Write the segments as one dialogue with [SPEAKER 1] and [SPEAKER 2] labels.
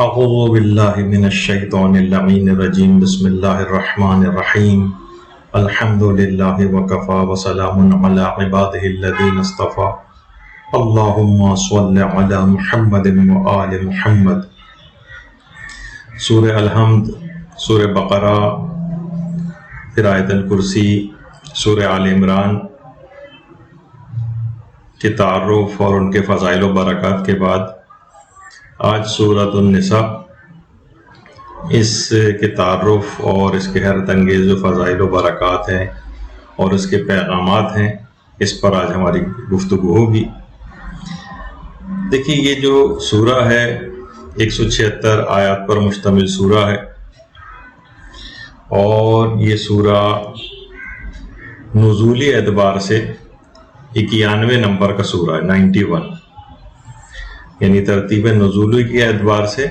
[SPEAKER 1] اعوذ باللہ من الشیطان اللعین الرجیم بسم اللہ الرحمن الرحیم الحمد للہ وکفا وسلام علی عبادہ الذین اصطفیٰ اللہم صل علی محمد وآل محمد۔ سورہ الحمد، سورہ بقرہ، پھر آیت الکرسی، سورہ آل عمران کے تعارف اور ان کے فضائل و برکات کے بعد آج سورۃ النساء، اس کے تعارف اور اس کے حیرت انگیز جو فضائل و برکات ہیں اور اس کے پیغامات ہیں، اس پر آج ہماری گفتگو ہوگی۔ دیکھیے، یہ جو سورہ ہے 176 آیات پر مشتمل سورہ ہے، اور یہ سورہ نزولی اعتبار سے 91 نمبر کا سورہ ہے، 91، یعنی ترتیب نزولی کے اعتبار سے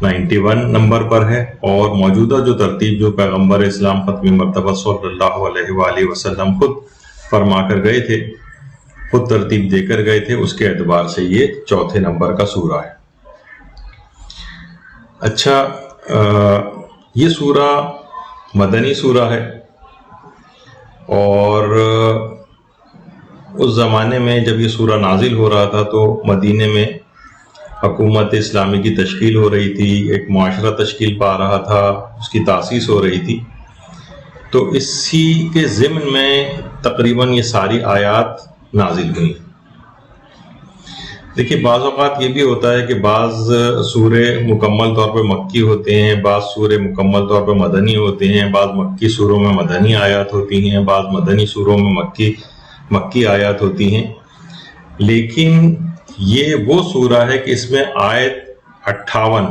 [SPEAKER 1] 91 نمبر پر ہے، اور موجودہ جو ترتیب جو پیغمبر اسلام ختمی مرتبہ صلی اللہ علیہ وآلہ وسلم خود فرما کر گئے تھے، خود ترتیب دے کر گئے تھے، اس کے اعتبار سے یہ 4 نمبر کا سورہ ہے۔ اچھا، یہ سورہ مدنی سورہ ہے، اور اس زمانے میں جب یہ سورہ نازل ہو رہا تھا تو مدینے میں حکومت اسلامی کی تشکیل ہو رہی تھی، ایک معاشرہ تشکیل پا رہا تھا، اس کی تاسیس ہو رہی تھی، تو اسی کے ضمن میں تقریباً یہ ساری آیات نازل ہوئیں۔ دیکھیے، بعض اوقات یہ بھی ہوتا ہے کہ بعض سورے مکمل طور پہ مکی ہوتے ہیں، بعض سورے مکمل طور پہ مدنی ہوتے ہیں، بعض مکی سوروں میں مدنی آیات ہوتی ہیں، بعض مدنی سوروں میں مکی آیات ہوتی ہیں، لیکن یہ وہ سورہ ہے کہ اس میں آیت 58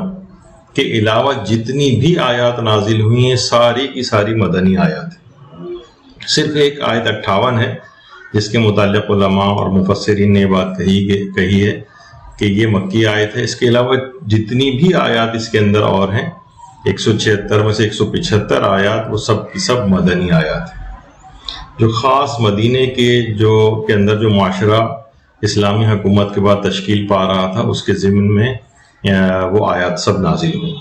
[SPEAKER 1] کے علاوہ جتنی بھی آیات نازل ہوئی ہیں ساری کی ساری مدنی آیات ہیں۔ صرف ایک آیت 58 ہے جس کے متعلق علماء اور مفسرین نے یہ بات کہی ہے کہ یہ مکی آیت ہے۔ اس کے علاوہ جتنی بھی آیات اس کے اندر اور ہیں، 176 میں سے 175 آیات، وہ سب کی سب مدنی آیات ہیں، جو خاص مدینے کے اندر جو معاشرہ اسلامی حکومت کے بعد تشکیل پا رہا تھا، اس کے ضمن میں وہ آیات سب نازل ہوئی۔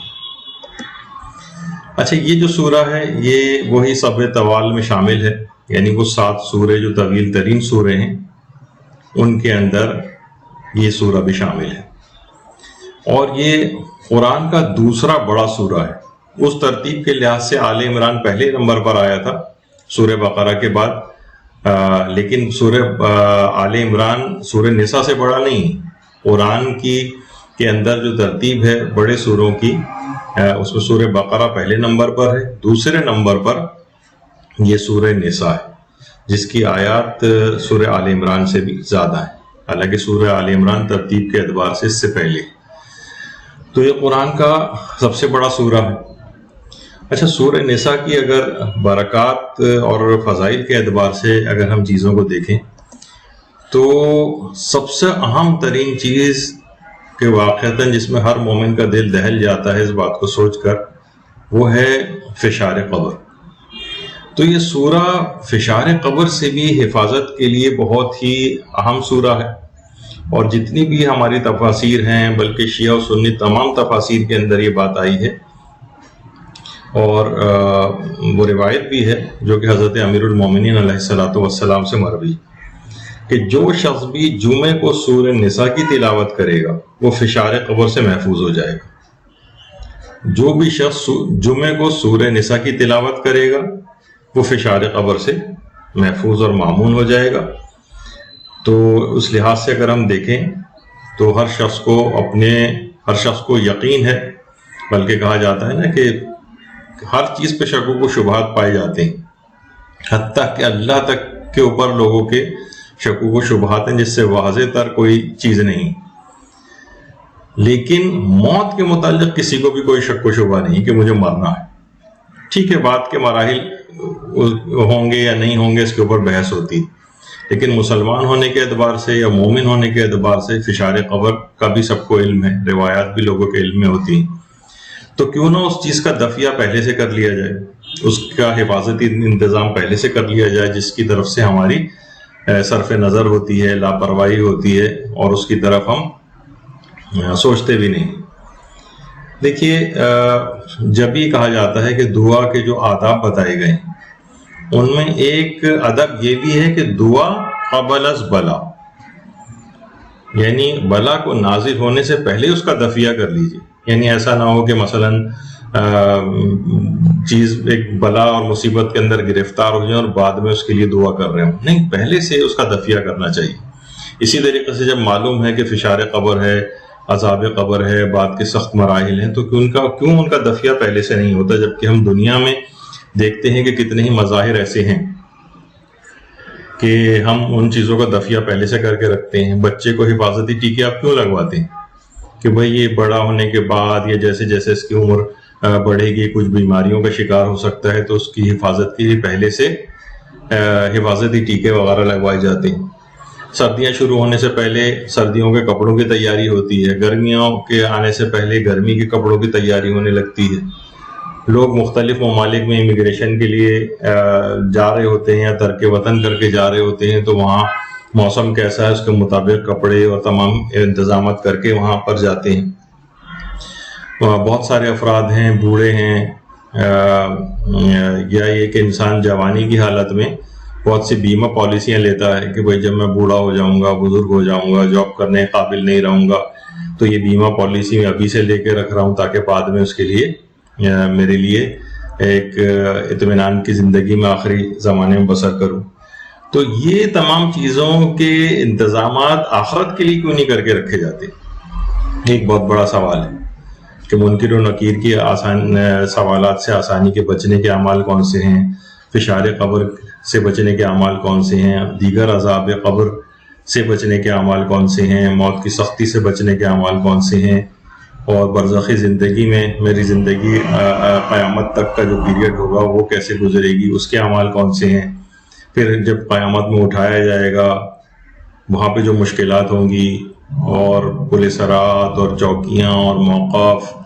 [SPEAKER 1] اچھا، یہ جو سورہ ہے یہ وہی سبع طوال میں شامل ہے، یعنی وہ 7 سورے جو طویل ترین سورے ہیں ان کے اندر یہ سورہ بھی شامل ہے، اور یہ قرآن کا دوسرا بڑا سورہ ہے۔ اس ترتیب کے لحاظ سے آل عمران پہلے نمبر پر آیا تھا سورہ بقرہ کے بعد، لیکن سورہ آل عمران سورہ نساء سے بڑا نہیں۔ قرآن کے اندر جو ترتیب ہے بڑے سوروں کی، اس میں سورہ بقرہ پہلے نمبر پر ہے، دوسرے نمبر پر یہ سورہ نساء ہے، جس کی آیات سورہ آل عمران سے بھی زیادہ ہے، حالانکہ سورہ آل عمران ترتیب کے اعتبار سے اس سے پہلے۔ تو یہ قرآن کا سب سے بڑا سورہ ہے۔ اچھا، سورہ نساء کی اگر برکات اور فضائل کے اعتبار سے اگر ہم چیزوں کو دیکھیں تو سب سے اہم ترین چیز کہ واقعتاً جس میں ہر مومن کا دل دہل جاتا ہے اس بات کو سوچ کر، وہ ہے فشار قبر۔ تو یہ سورہ فشار قبر سے بھی حفاظت کے لیے بہت ہی اہم سورہ ہے، اور جتنی بھی ہماری تفاسیر ہیں، بلکہ شیعہ و سنی تمام تفاسیر کے اندر یہ بات آئی ہے، اور وہ روایت بھی ہے جو کہ حضرت امیر المومنین علیہ السلام سے مروی، کہ جو شخص بھی جمعے کو سورہ نساء کی تلاوت کرے گا وہ فشار قبر سے محفوظ ہو جائے گا۔ جو بھی شخص جمعے کو سورہ نساء کی تلاوت کرے گا وہ فشار قبر سے محفوظ اور مامون ہو جائے گا۔ تو اس لحاظ سے اگر ہم دیکھیں تو ہر شخص کو یقین ہے، بلکہ کہا جاتا ہے نا کہ ہر چیز پہ شکوک و شبہات پائے جاتے ہیں، حتیٰ کہ اللہ تک کے اوپر لوگوں کے شکوک و شبہات ہیں جس سے واضح تر کوئی چیز نہیں، لیکن موت کے متعلق کسی کو بھی کوئی شک و شبہ نہیں کہ مجھے مرنا ہے۔ ٹھیک ہے، بات کے مراحل ہوں گے یا نہیں ہوں گے اس کے اوپر بحث ہوتی، لیکن مسلمان ہونے کے اعتبار سے یا مومن ہونے کے اعتبار سے فشار قبر کا بھی سب کو علم ہے، روایات بھی لوگوں کے علم میں ہوتی ہیں، تو کیوں نہ اس چیز کا دفعہ پہلے سے کر لیا جائے، اس کا حفاظتی انتظام پہلے سے کر لیا جائے، جس کی طرف سے ہماری صرف نظر ہوتی ہے، لاپرواہی ہوتی ہے، اور اس کی طرف ہم سوچتے بھی نہیں۔ دیکھیے جب یہ کہا جاتا ہے کہ دعا کے جو آداب بتائے گئے ہیں ان میں ایک ادب یہ بھی ہے کہ دعا قبل از بلا، یعنی بلا کو نازل ہونے سے پہلے اس کا دفیہ کر لیجیے. یعنی ایسا نہ ہو کہ مثلاً چیز ایک بلا اور مصیبت کے اندر گرفتار ہو جائیں اور بعد میں اس کے لیے دعا کر رہے ہوں. نہیں، پہلے سے اس کا دفیہ کرنا چاہیے. اسی طریقے سے جب معلوم ہے کہ فشار قبر ہے، عذاب قبر ہے، بعد کے سخت مراحل ہیں، تو کیوں ان کا دفیہ پہلے سے نہیں ہوتا؟ جبکہ ہم دنیا میں دیکھتے ہیں کہ کتنے ہی مظاہر ایسے ہیں کہ ہم ان چیزوں کا دفیہ پہلے سے کر کے رکھتے ہیں. بچے کو حفاظتی ٹیکے آپ کیوں لگواتے ہیں؟ کہ بھئی یہ بڑا ہونے کے بعد یا جیسے جیسے اس کی عمر بڑھے گی کچھ بیماریوں کا شکار ہو سکتا ہے، تو اس کی حفاظت کے لیے پہلے سے حفاظتی ٹیکے وغیرہ لگوائے جاتے ہیں. سردیاں شروع ہونے سے پہلے سردیوں کے کپڑوں کی تیاری ہوتی ہے، گرمیوں کے آنے سے پہلے گرمی کے کپڑوں کی تیاری ہونے لگتی ہے. لوگ مختلف ممالک میں امیگریشن کے لیے جا رہے ہوتے ہیں یا ترک وطن کر کے جا رہے ہوتے ہیں، تو وہاں موسم کیسا ہے اس کے مطابق کپڑے اور تمام انتظامات کر کے وہاں پر جاتے ہیں. بہت سارے افراد ہیں، بوڑھے ہیں، یا یہ کہ انسان جوانی کی حالت میں بہت سی بیمہ پالیسیاں لیتا ہے کہ بھئی جب میں بوڑھا ہو جاؤں گا، بزرگ ہو جاؤں گا، جاب کرنے قابل نہیں رہوں گا، تو یہ بیمہ پالیسی میں ابھی سے لے کے رکھ رہا ہوں تاکہ بعد میں اس کے لیے میرے لیے ایک اطمینان کی زندگی میں آخری زمانے میں بسر کروں. تو یہ تمام چیزوں کے انتظامات آخرت کے لیے کیوں نہیں کر کے رکھے جاتے؟ ایک بہت بڑا سوال ہے کہ منکر و نکیر کی سوالات سے آسانی کے بچنے کے اعمال کون سے ہیں، فشار قبر سے بچنے کے اعمال کون سے ہیں، دیگر عذاب قبر سے بچنے کے اعمال کون سے ہیں، موت کی سختی سے بچنے کے اعمال کون سے ہیں، اور برزخی زندگی میں میری زندگی قیامت تک کا جو پیریڈ ہوگا وہ کیسے گزرے گی، اس کے اعمال کون سے ہیں. پھر جب قیامت میں اٹھایا جائے گا وہاں پہ جو مشکلات ہوں گی، اور پولیسرات اور چوکیاں اور موقف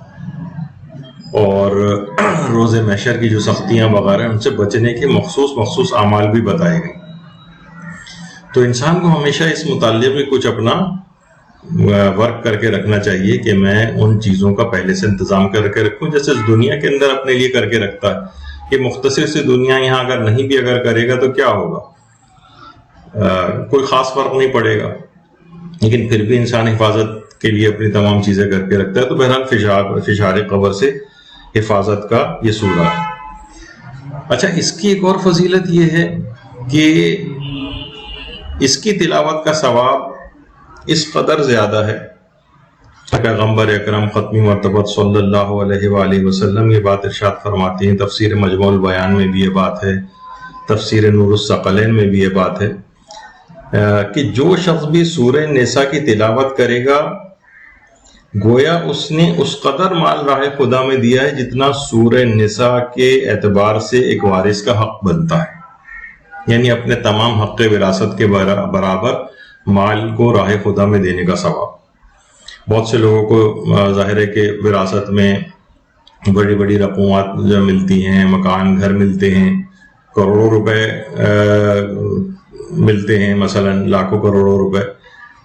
[SPEAKER 1] اور روز محشر کی جو سختیاں وغیرہ ان سے بچنے کے مخصوص اعمال بھی بتائے گئے. تو انسان کو ہمیشہ اس متعلق میں کچھ اپنا ورک کر کے رکھنا چاہیے کہ میں ان چیزوں کا پہلے سے انتظام کر کے رکھوں، جیسے اس دنیا کے اندر اپنے لیے کر کے رکھتا ہے. یہ مختصر سی دنیا یہاں اگر نہیں بھی اگر کرے گا تو کیا ہوگا؟ کوئی خاص فرق نہیں پڑے گا، لیکن پھر بھی انسان حفاظت کے لیے اپنی تمام چیزیں کر کے رکھتا ہے. تو بہرحال فشار قبر سے حفاظت کا یہ سورہ ہے. اچھا، اس کی ایک اور فضیلت یہ ہے کہ اس کی تلاوت کا ثواب اس قدر زیادہ ہے. پیغمبر اکرم ختمی مرتبہ صلی اللہ علیہ وآلہ وسلم یہ بات ارشاد فرماتے ہیں، تفسیر مجموع البیان میں بھی یہ بات ہے، تفسیر نور الثقلین میں بھی یہ بات ہے کہ جو شخص بھی سورہ نساء کی تلاوت کرے گا گویا اس نے اس قدر مال راہ خدا میں دیا ہے جتنا سورہ نساء کے اعتبار سے ایک وارث کا حق بنتا ہے. یعنی اپنے تمام حق وراثت کے برابر مال کو راہ خدا میں دینے کا ثواب. بہت سے لوگوں کو ظاہر ہے کہ وراثت میں بڑی بڑی رقومات جو ملتی ہیں، مکان گھر ملتے ہیں، کروڑوں روپے ملتے ہیں، مثلا لاکھوں کروڑوں روپے.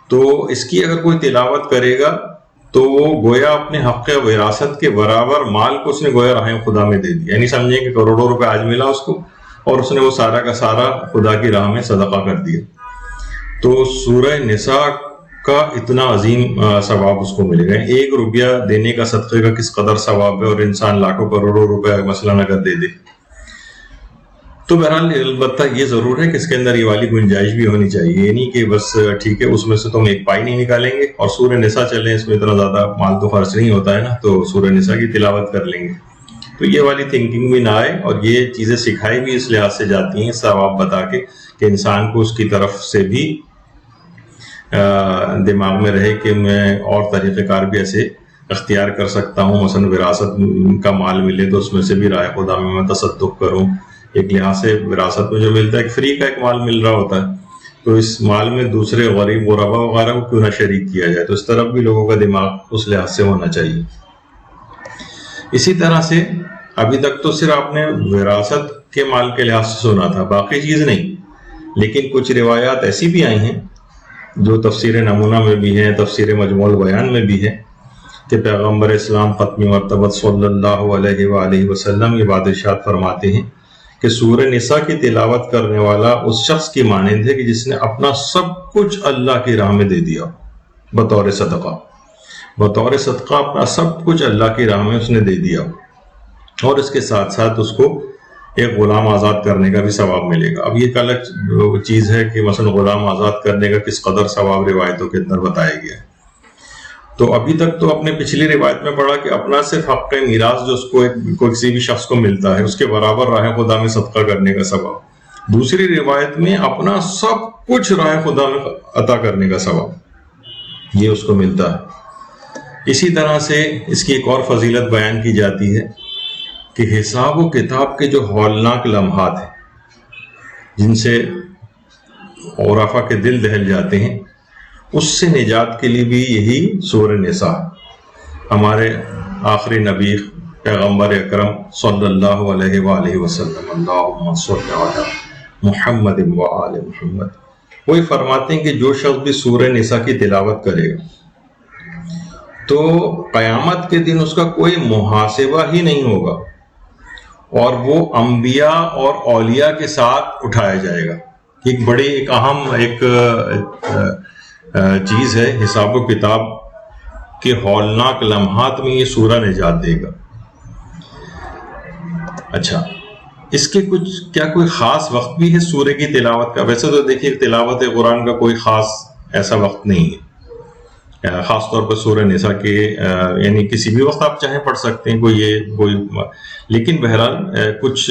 [SPEAKER 1] تو اس کی اگر کوئی تلاوت کرے گا تو وہ گویا اپنے حق وراثت کے برابر مال کو اس نے گویا راہ خدا میں دے دیا. یعنی سمجھیں کہ کروڑوں روپے آج ملا اس کو اور اس نے وہ سارا کا سارا خدا کی راہ میں صدقہ کر دیا. تو سورہ نساء کا اتنا عظیم ثواب اس کو ملے گا. 1 روپیہ دینے کا صدقے کا کس قدر ثواب ہے، اور انسان لاکھوں کروڑوں روپے مثلا اگر دے دے. تو بہرحال البتہ یہ ضرور ہے کہ اس کے اندر یہ والی گنجائش بھی ہونی چاہیے، یہ نہیں کہ بس ٹھیک ہے اس میں سے تم ایک پائی نہیں نکالیں گے اور سورہ نساء چلیں، اس میں اتنا زیادہ مال تو خرچ نہیں ہوتا ہے نا، تو سورہ نساء کی تلاوت کر لیں گے. تو یہ والی تھنکنگ بھی نہ آئے، اور یہ چیزیں سکھائی بھی اس لحاظ سے جاتی ہیں ثواب بتا کے کہ انسان کو اس کی طرف سے بھی دماغ میں رہے کہ میں اور طریقہ کار بھی ایسے اختیار کر سکتا ہوں. مثلا وراثت کا مال ملے تو اس میں سے بھی راہ خدا میں تصدق کروں. ایک لحاظ سے وراثت میں جو ملتا ہے ایک فری کا ایک مال مل رہا ہوتا ہے، تو اس مال میں دوسرے غریب غربا وغیرہ کو کیوں نہ شریک کیا جائے. تو اس طرف بھی لوگوں کا دماغ اس لحاظ سے ہونا چاہیے. اسی طرح سے ابھی تک تو صرف آپ نے وراثت کے مال کے لحاظ سے سنا تھا، باقی چیز نہیں. لیکن کچھ روایات ایسی بھی آئی ہیں جو تفسیر نمونہ میں بھی ہیں، تفسیر مجموع البیان میں بھی ہے، کہ پیغمبر اسلام ختمی مرتبت صلی اللہ علیہ وآلہ وسلم یہ بات ارشاد فرماتے ہیں کہ سورہ نساء کی تلاوت کرنے والا اس شخص کی مانند ہے کہ جس نے اپنا سب کچھ اللہ کی راہ میں دے دیا بطور صدقہ اپنا سب کچھ اللہ کی راہ میں اس نے دے دیا، اور اس کے ساتھ ساتھ اس کو ایک غلام آزاد کرنے کا بھی ثواب ملے گا۔ اب یہ ایک الگ چیز ہے کہ مثلا غلام آزاد کرنے کا کس قدر ثواب روایتوں کے اندر بتایا گیا ہے۔ تو ابھی تک تو اپنے پچھلی روایت میں پڑھا کہ اپنا صرف حق میراث جو اس کو کسی بھی شخص کو ملتا ہے اس کے برابر راہ خدا میں صدقہ کرنے کا ثواب، دوسری روایت میں اپنا سب کچھ راہ خدا میں عطا کرنے کا ثواب یہ اس کو ملتا ہے۔ اسی طرح سے اس کی ایک اور فضیلت بیان کی جاتی ہے کہ حساب و کتاب کے جو ہولناک لمحات ہیں جن سے عرفا کے دل دہل جاتے ہیں، اس سے نجات کے لیے بھی یہی سورہ نساء ہمارے آخری نبی پیغمبر اکرم صلی اللہ علیہ وآلہ وسلم اللہم صلی علی محمد وآل محمد وہی فرماتے ہیں کہ جو شخص بھی سورہ نساء کی تلاوت کرے گا تو قیامت کے دن اس کا کوئی محاسبہ ہی نہیں ہوگا، اور وہ انبیاء اور اولیاء کے ساتھ اٹھایا جائے گا۔ ایک بڑی ایک اہم ایک چیز ہے، حساب و کتاب کے ہولناک لمحات میں یہ سورہ نجات دے گا۔ اچھا، اس کے کوئی خاص وقت بھی ہے سورہ کی تلاوت کا؟ ویسے تو دیکھیے تلاوت قرآن کا کوئی خاص ایسا وقت نہیں ہے، خاص طور پر سورہ نساء کے یعنی کسی بھی وقت آپ چاہیں پڑھ سکتے ہیں لیکن بہرحال کچھ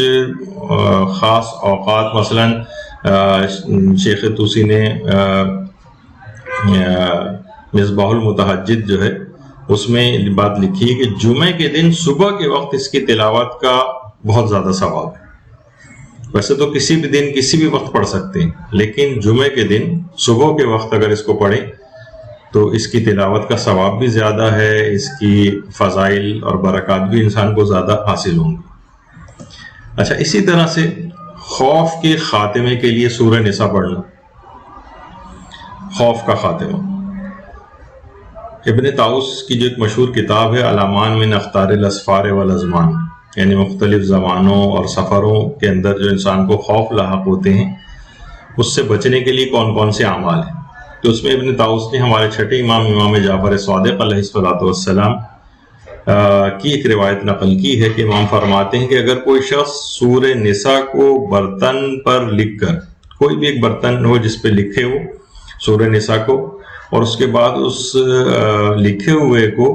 [SPEAKER 1] خاص اوقات، مثلا شیخ توسی نے مصباح المتحجد جو ہے اس میں بات لکھی ہے کہ جمعے کے دن صبح کے وقت اس کی تلاوت کا بہت زیادہ ثواب ہے۔ ویسے تو کسی بھی دن کسی بھی وقت پڑھ سکتے ہیں، لیکن جمعے کے دن صبح کے وقت اگر اس کو پڑھیں تو اس کی تلاوت کا ثواب بھی زیادہ ہے، اس کی فضائل اور برکات بھی انسان کو زیادہ حاصل ہوں گی۔ اچھا، اسی طرح سے خوف کے خاتمے کے لیے سورہ نساء پڑھنا، خوف کا خاتمہ۔ ابن طاؤس کی جو ایک مشہور کتاب ہے الامان من اخطار الاسفار والازمان، یعنی مختلف زمانوں اور سفروں کے اندر جو انسان کو خوف لاحق ہوتے ہیں اس سے بچنے کے لیے کون کون سے اعمال ہیں، تو اس میں ابن طاؤس نے ہمارے چھٹے امام جعفر صادق علیہ الصلوۃ والسلام کی ایک روایت نقل کی ہے کہ امام فرماتے ہیں کہ اگر کوئی شخص سورہ نساء کو برتن پر لکھ کر، کوئی بھی ایک برتن ہو جس پہ لکھے ہو سورہ نساء کو، اور اس کے بعد اس لکھے ہوئے کو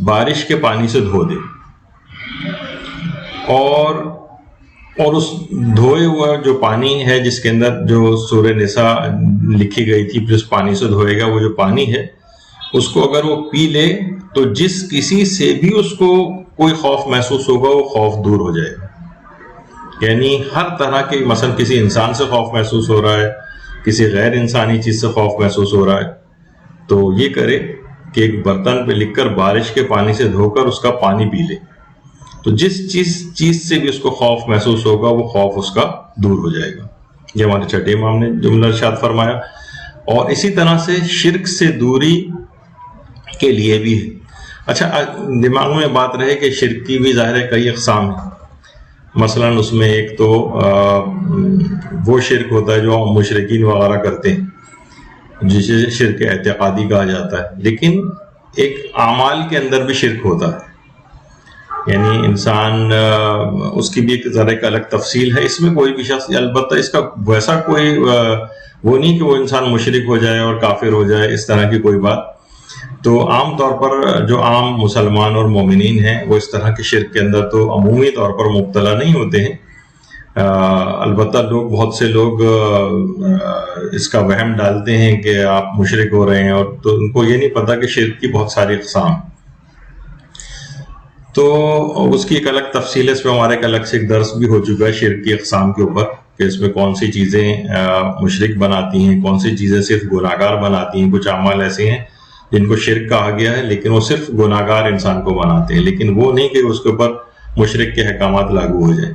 [SPEAKER 1] بارش کے پانی سے دھو دے، اور اس دھوئے ہوا جو پانی ہے جس کے اندر جو سورہ نساء لکھی گئی تھی پھر اس پانی سے دھوئے گا، وہ جو پانی ہے اس کو اگر وہ پی لے تو جس کسی سے بھی اس کو کوئی خوف محسوس ہوگا وہ خوف دور ہو جائے گا۔ یعنی ہر طرح کے، مثلا کسی انسان سے خوف محسوس ہو رہا ہے، کسی غیر انسانی چیز سے خوف محسوس ہو رہا ہے، تو یہ کرے کہ ایک برتن پہ لکھ کر بارش کے پانی سے دھو کر اس کا پانی پی لے، تو جس چیز سے بھی اس کو خوف محسوس ہوگا وہ خوف اس کا دور ہو جائے گا۔ یہ ہمارے چھٹے امام نے جملہ ارشاد فرمایا۔ اور اسی طرح سے شرک سے دوری کے لیے بھی ہے۔ اچھا، دماغ میں بات رہے کہ شرک کی بھی ظاہر ہے کئی اقسام ہیں، مثلا اس میں ایک تو وہ شرک ہوتا ہے جو مشرکین وغیرہ کرتے ہیں جسے شرک اعتقادی کہا جاتا ہے، لیکن ایک اعمال کے اندر بھی شرک ہوتا ہے، یعنی انسان اس کی بھی ایک الگ تفصیل ہے۔ اس میں کوئی بھی شخص، البتہ اس کا ویسا کوئی وہ نہیں کہ وہ انسان مشرک ہو جائے اور کافر ہو جائے، اس طرح کی کوئی بات۔ تو عام طور پر جو عام مسلمان اور مومنین ہیں وہ اس طرح کے شرک کے اندر تو عمومی طور پر مبتلا نہیں ہوتے ہیں، البتہ بہت سے لوگ اس کا وہم ڈالتے ہیں کہ آپ مشرک ہو رہے ہیں، اور تو ان کو یہ نہیں پتہ کہ شرک کی بہت ساری اقسام، تو اس کی ایک الگ تفصیل ہے۔ اس پہ ہمارے ایک الگ سے ایک درس بھی ہو چکا ہے شرک کی اقسام کے اوپر، کہ اس میں کون سی چیزیں مشرک بناتی ہیں، کون سی چیزیں صرف گناہگار بناتی ہیں۔ کچھ اعمال ایسے ہیں جن کو شرک کہا گیا ہے لیکن وہ صرف گناہگار انسان کو بناتے ہیں، لیکن وہ نہیں کہ اس کے اوپر مشرک کے احکامات لاگو ہو جائیں۔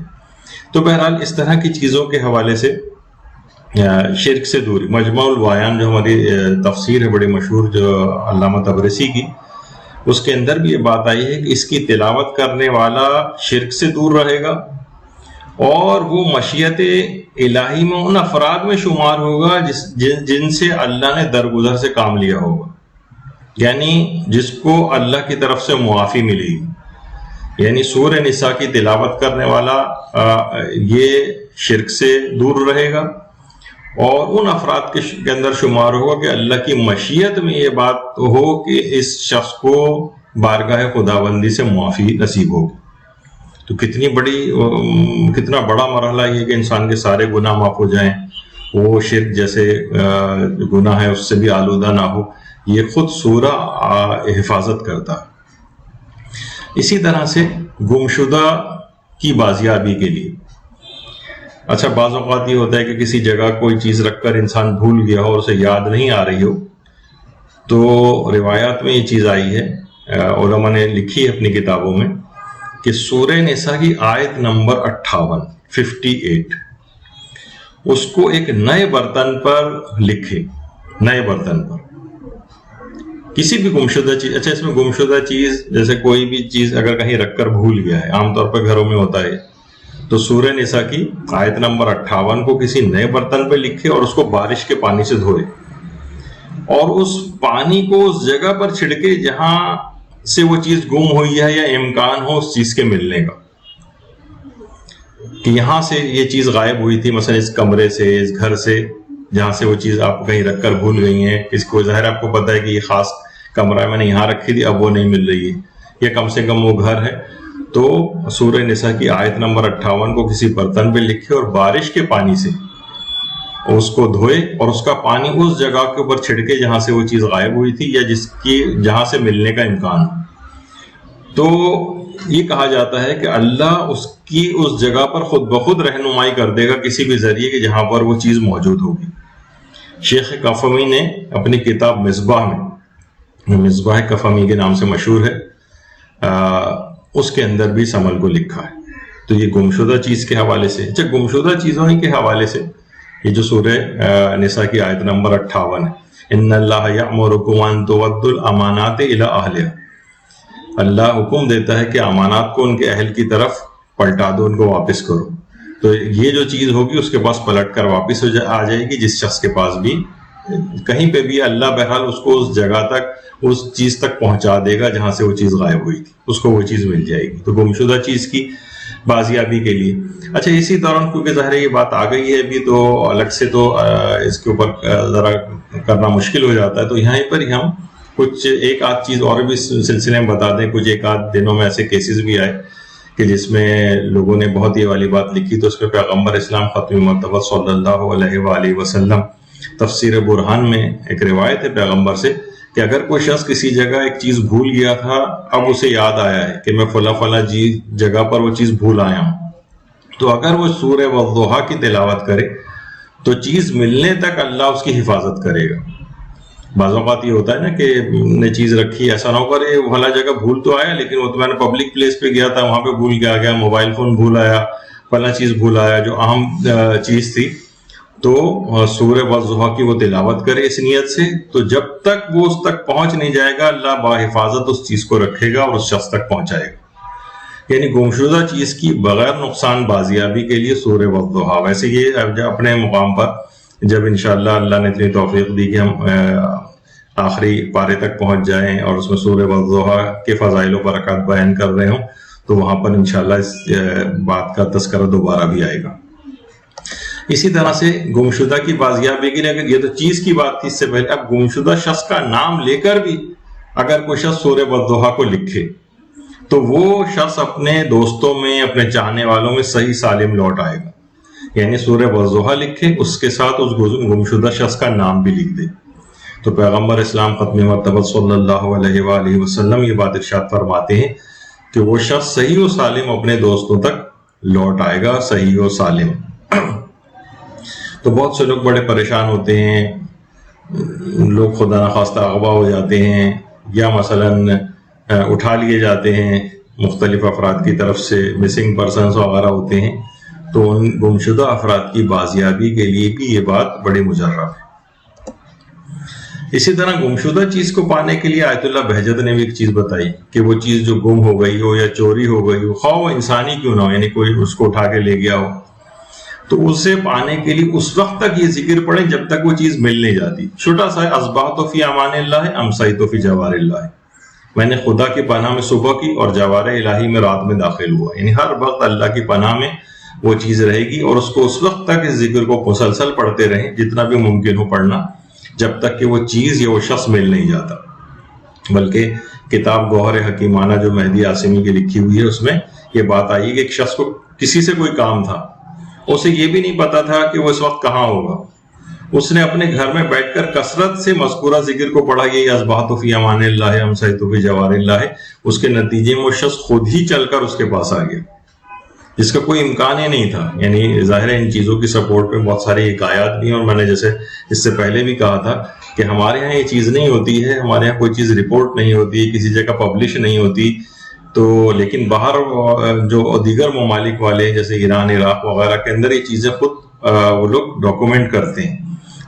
[SPEAKER 1] تو بہرحال اس طرح کی چیزوں کے حوالے سے شرک سے دوری، مجمع البیان جو ہماری تفسیر ہے بڑی مشہور جو علامہ طبرسی کی، اس کے اندر بھی یہ بات آئی ہے کہ اس کی تلاوت کرنے والا شرک سے دور رہے گا اور وہ مشیت الہی میں ان افراد میں شمار ہوگا جن سے اللہ نے درگزر سے کام لیا ہوگا، یعنی جس کو اللہ کی طرف سے معافی ملے گی۔ یعنی سورہ نساء کی تلاوت کرنے والا یہ شرک سے دور رہے گا اور ان افراد کے اندر شمار ہوگا کہ اللہ کی مشیت میں یہ بات ہو کہ اس شخص کو بارگاہ خداوندی سے معافی نصیب ہوگی۔ تو کتنا بڑا مرحلہ یہ کہ انسان کے سارے گناہ معاف ہو جائیں، وہ شرک جیسے گناہ ہے اس سے بھی آلودہ نہ ہو، یہ خود سورہ حفاظت کرتا ہے۔ اسی طرح سے گمشدہ کی بازیابی کے لیے، اچھا بعض اوقات یہ ہوتا ہے کہ کسی جگہ کوئی چیز رکھ کر انسان بھول گیا ہو اور اسے یاد نہیں آ رہی ہو، تو روایات میں یہ چیز آئی ہے، علماء نے لکھی ہے اپنی کتابوں میں کہ سورہ نساء کی آیت نمبر 58 اس کو ایک نئے برتن پر لکھے، نئے برتن پر کسی بھی گمشدہ چیز۔ اچھا اس میں گمشدہ چیز جیسے کوئی بھی چیز اگر کہیں رکھ کر بھول گیا ہے، عام طور پر گھروں میں ہوتا ہے، تو سورہ نساء کی آیت نمبر 58 کو کسی نئے برتن پہ لکھے اور اس کو بارش کے پانی سے دھوئے اور اس پانی کو اس جگہ پر چھڑکے جہاں سے وہ چیز گم ہوئی ہے یا امکان ہو اس چیز کے ملنے کا، کہ یہاں سے یہ چیز غائب ہوئی تھی، مثلا اس کمرے سے، اس گھر سے، جہاں سے وہ چیز آپ کہیں رکھ کر بھول گئی ہیں، اس کو ظاہر آپ کو پتہ ہے کہ یہ خاص کمرہ میں نے یہاں رکھی تھی، اب وہ نہیں مل رہی ہے، یا کم سے کم وہ گھر ہے، تو سورہ نساء کی آیت نمبر 58 کو کسی برتن پہ لکھے اور بارش کے پانی سے اس کو دھوئے اور اس کا پانی اس جگہ کے اوپر چھڑکے جہاں سے وہ چیز غائب ہوئی تھی یا جہاں سے ملنے کا امکان ہو۔ تو یہ کہا جاتا ہے کہ اللہ اس جگہ پر خود بخود رہنمائی کر دے گا کسی بھی ذریعے کہ جہاں پر وہ چیز موجود ہوگی۔ شیخ کفمی نے اپنی کتاب مصباح میں، مصباح کفمی کے نام سے مشہور ہے، اس کے اندر بھی اس عمل کو لکھا ہے۔ تو یہ گمشدہ چیز کے حوالے سے، اچھا گمشدہ چیزوں کے حوالے سے یہ جو سورہ نساء کی آیت نمبر 58 ہے، ان اللہ یأمرکم ان تؤدوا الامانات الی اہلہا، اللہ حکم دیتا ہے کہ امانات کو ان کے اہل کی طرف پلٹا دو، ان کو واپس کرو۔ تو یہ جو چیز ہوگی اس کے پاس پلٹ کر واپس آ جائے گی، جس شخص کے پاس بھی کہیں پہ بھی اللہ بہرحال اس کو اس جگہ تک، اس چیز تک پہنچا دے گا جہاں سے وہ چیز غائب ہوئی تھی، اس کو وہ چیز مل جائے گی۔ تو گمشدہ چیز کی بازیابی کے لیے، اچھا اسی دوران کیونکہ ظاہر یہ بات آ گئی ہے ابھی، تو الگ سے تو اس کے اوپر ذرا کرنا مشکل ہو جاتا ہے، تو یہاں پر ہی ہم کچھ ایک آدھ چیز اور بھی سلسلے میں بتا دیں۔ کچھ ایک آدھ دنوں میں ایسے کیسز بھی آئے کہ جس میں لوگوں نے بہت یہ والی بات لکھی، تو اس میں پیغمبر اسلام ختم مرتبہ صلی اللہ علیہ وآلہ وسلم تفسیر برہان میں ایک روایت ہے پیغمبر سے کہ اگر کوئی شخص کسی جگہ ایک چیز بھول گیا تھا، اب اسے یاد آیا ہے کہ میں فلاں جگہ پر وہ چیز بھول آیا ہوں، تو اگر وہ سورہ والضحیٰ کی تلاوت کرے تو چیز ملنے تک اللہ اس کی حفاظت کرے گا۔ بعض اوقات یہ ہوتا ہے نا کہ نے چیز رکھی، ایسا نہ ہو کرے فلاں جگہ بھول تو آیا لیکن وہ تو میں نے پبلک پلیس پہ گیا تھا وہاں پہ بھول کے آ گیا، موبائل فون بھول آیا، فلاں چیز بھول آیا جو اہم چیز تھی، تو سورہ والضحیٰ کی وہ تلاوت کرے اس نیت سے، تو جب تک وہ اس تک پہنچ نہیں جائے گا اللہ باحفاظت اس چیز کو رکھے گا اور اس شخص تک پہنچائے گا۔ یعنی گمشدہ چیز کی بغیر نقصان بازیابی کے لیے سورہ والضحیٰ۔ ویسے یہ اپنے مقام پر جب انشاءاللہ اللہ نے اتنی توفیق دی کہ ہم آخری پارے تک پہنچ جائیں اور اس میں سورہ والضحیٰ کے فضائل و برکات بیان کر رہے ہوں، تو وہاں پر انشاءاللہ اس بات کا تذکرہ دوبارہ بھی آئے گا۔ اسی طرح سے گمشدہ کی بازیابی کے لیے، اگر یہ تو چیز کی بات تھی اس سے پہلے، اب گمشدہ شخص کا نام لے کر بھی اگر کوئی شخص سورہ والضحیٰ کو لکھے تو وہ شخص اپنے دوستوں میں، اپنے چاہنے والوں میں صحیح سالم لوٹ آئے گا۔ یعنی سورہ والضحیٰ لکھے، اس کے ساتھ اس گمشدہ شخص کا نام بھی لکھ دے۔ تو پیغمبر اسلام ختم مرتبہ صلی اللہ علیہ وآلہ وسلم یہ بات ارشاد فرماتے ہیں کہ وہ شخص صحیح و سالم اپنے دوستوں تک لوٹ آئے گا، صحیح و سالم۔ تو بہت سے لوگ بڑے پریشان ہوتے ہیں، لوگ خدا نخواستہ اغوا ہو جاتے ہیں یا مثلاً اٹھا لیے جاتے ہیں مختلف افراد کی طرف سے، مسنگ پرسنز وغیرہ ہوتے ہیں، تو ان گمشدہ افراد کی بازیابی کے لیے بھی یہ بات بڑی مجرب ہے۔ اسی طرح گمشدہ چیز کو پانے کے لیے آیت اللہ بہجت نے بھی ایک چیز بتائی کہ وہ چیز جو گم ہو گئی ہو یا چوری ہو گئی ہو، خواہ وہ انسانی کیوں نہ ہو، یعنی کوئی اس کو اٹھا کے لے گیا ہو، تو اسے پانے کے لیے اس وقت تک یہ ذکر پڑھیں جب تک وہ چیز مل نہیں جاتی. چھوٹا سا اصبحت فی امان اللہ، امسیت فی جوار اللہ، میں نے خدا کی پناہ میں صبح کی اور جوار الہی میں رات میں داخل ہوا. یعنی ہر وقت اللہ کی پناہ میں وہ چیز رہے گی، اور اس کو اس وقت تک اس ذکر کو مسلسل پڑھتے رہیں جتنا بھی ممکن ہو پڑھنا، جب تک کہ وہ چیز یا وہ شخص مل نہیں جاتا. بلکہ کتاب گوہر حکیمانہ جو مہدی عاصمی کی لکھی ہوئی ہے، اس میں یہ بات آئی کہ ایک شخص کو کسی سے کوئی کام تھا، اسے یہ بھی نہیں پتا تھا کہ وہ اس وقت کہاں ہوگا. اس نے اپنے گھر میں بیٹھ کر کثرت سے مذکورہ ذکر کو پڑھا، یہ اصبحت فی امان اللہ، امسیت فی جوار اللہ. اس کے نتیجے میں وہ شخص خود ہی چل کر اس کے پاس آ گیا، جس کا کوئی امکان ہی نہیں تھا. یعنی ظاہر ہے ان چیزوں کی سپورٹ پہ بہت ساری حکایات بھی ہیں، اور میں نے جیسے اس سے پہلے بھی کہا تھا کہ ہمارے ہاں یہ چیز نہیں ہوتی ہے، ہمارے ہاں کوئی چیز رپورٹ نہیں ہوتی، کسی جگہ پبلش نہیں ہوتی. تو لیکن باہر جو دیگر ممالک والے جیسے ایران، عراق وغیرہ کے اندر یہ چیزیں خود وہ لوگ ڈاکومنٹ کرتے ہیں،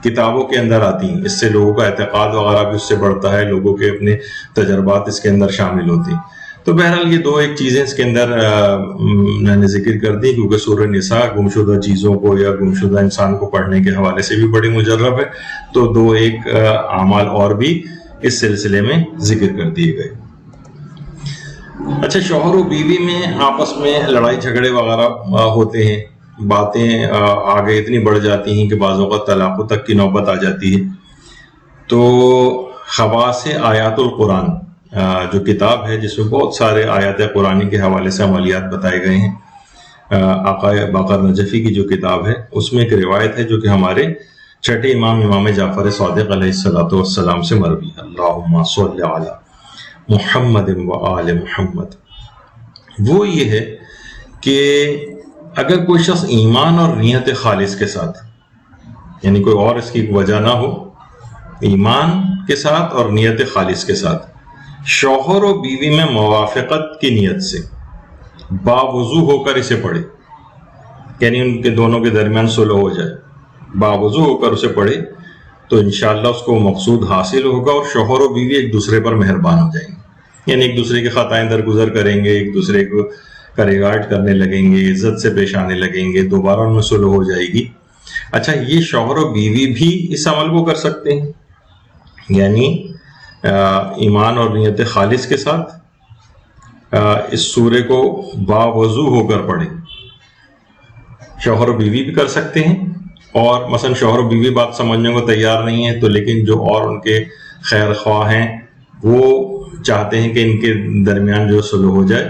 [SPEAKER 1] کتابوں کے اندر آتی ہیں. اس سے لوگوں کا اعتقاد وغیرہ بھی اس سے بڑھتا ہے، لوگوں کے اپنے تجربات اس کے اندر شامل ہوتے ہیں. تو بہرحال یہ دو ایک چیزیں اس کے اندر میں نے ذکر کر دی، کیونکہ سورہ نساء گمشدہ چیزوں کو یا گمشدہ انسان کو پڑھنے کے حوالے سے بھی بڑی مجرب ہے. تو دو ایک اعمال اور بھی اس سلسلے میں ذکر کر دیے گئے. اچھا، شوہر و بیوی میں آپس میں لڑائی جھگڑے وغیرہ ہوتے ہیں، باتیں آگے اتنی بڑھ جاتی ہیں کہ بعض اوقات طلاقوں تک کی نوبت آ جاتی ہے. تو خواص آیات القرآن جو کتاب ہے، جس میں بہت سارے آیات قرآنی کے حوالے سے عملیات بتائے گئے ہیں، آقا باقر نجفی کی جو کتاب ہے، اس میں ایک روایت ہے جو کہ ہمارے چھٹے امام جعفر صادق علیہ السلام سے مروی ہے، اللہم صلی علی محمد و آل محمد. وہ یہ ہے کہ اگر کوئی شخص ایمان اور نیت خالص کے ساتھ، یعنی کوئی اور اس کی وجہ نہ ہو، ایمان کے ساتھ اور نیت خالص کے ساتھ شوہر و بیوی میں موافقت کی نیت سے باوضو ہو کر اسے پڑھے، یعنی ان کے دونوں کے درمیان صلح ہو جائے، باوضو ہو کر اسے پڑھے، تو انشاءاللہ اس کو مقصود حاصل ہوگا، اور شوہر و بیوی ایک دوسرے پر مہربان ہو جائیں گے. یعنی ایک دوسرے کی خطائیں درگزر کریں گے، ایک دوسرے کو کا ریگارڈ کرنے لگیں گے، عزت سے پیش آنے لگیں گے، دوبارہ ان میں صلح ہو جائے گی. اچھا، یہ شوہر و بیوی بھی اس عمل کو کر سکتے ہیں، یعنی ایمان اور نیت خالص کے ساتھ اس سورے کو باوضو ہو کر پڑھیں. شوہر و بیوی بھی کر سکتے ہیں، اور مثلا شوہر و بیوی بات سمجھنے کو تیار نہیں ہے، تو لیکن جو اور ان کے خیر خواہ ہیں وہ چاہتے ہیں کہ ان کے درمیان جو صلح ہو جائے،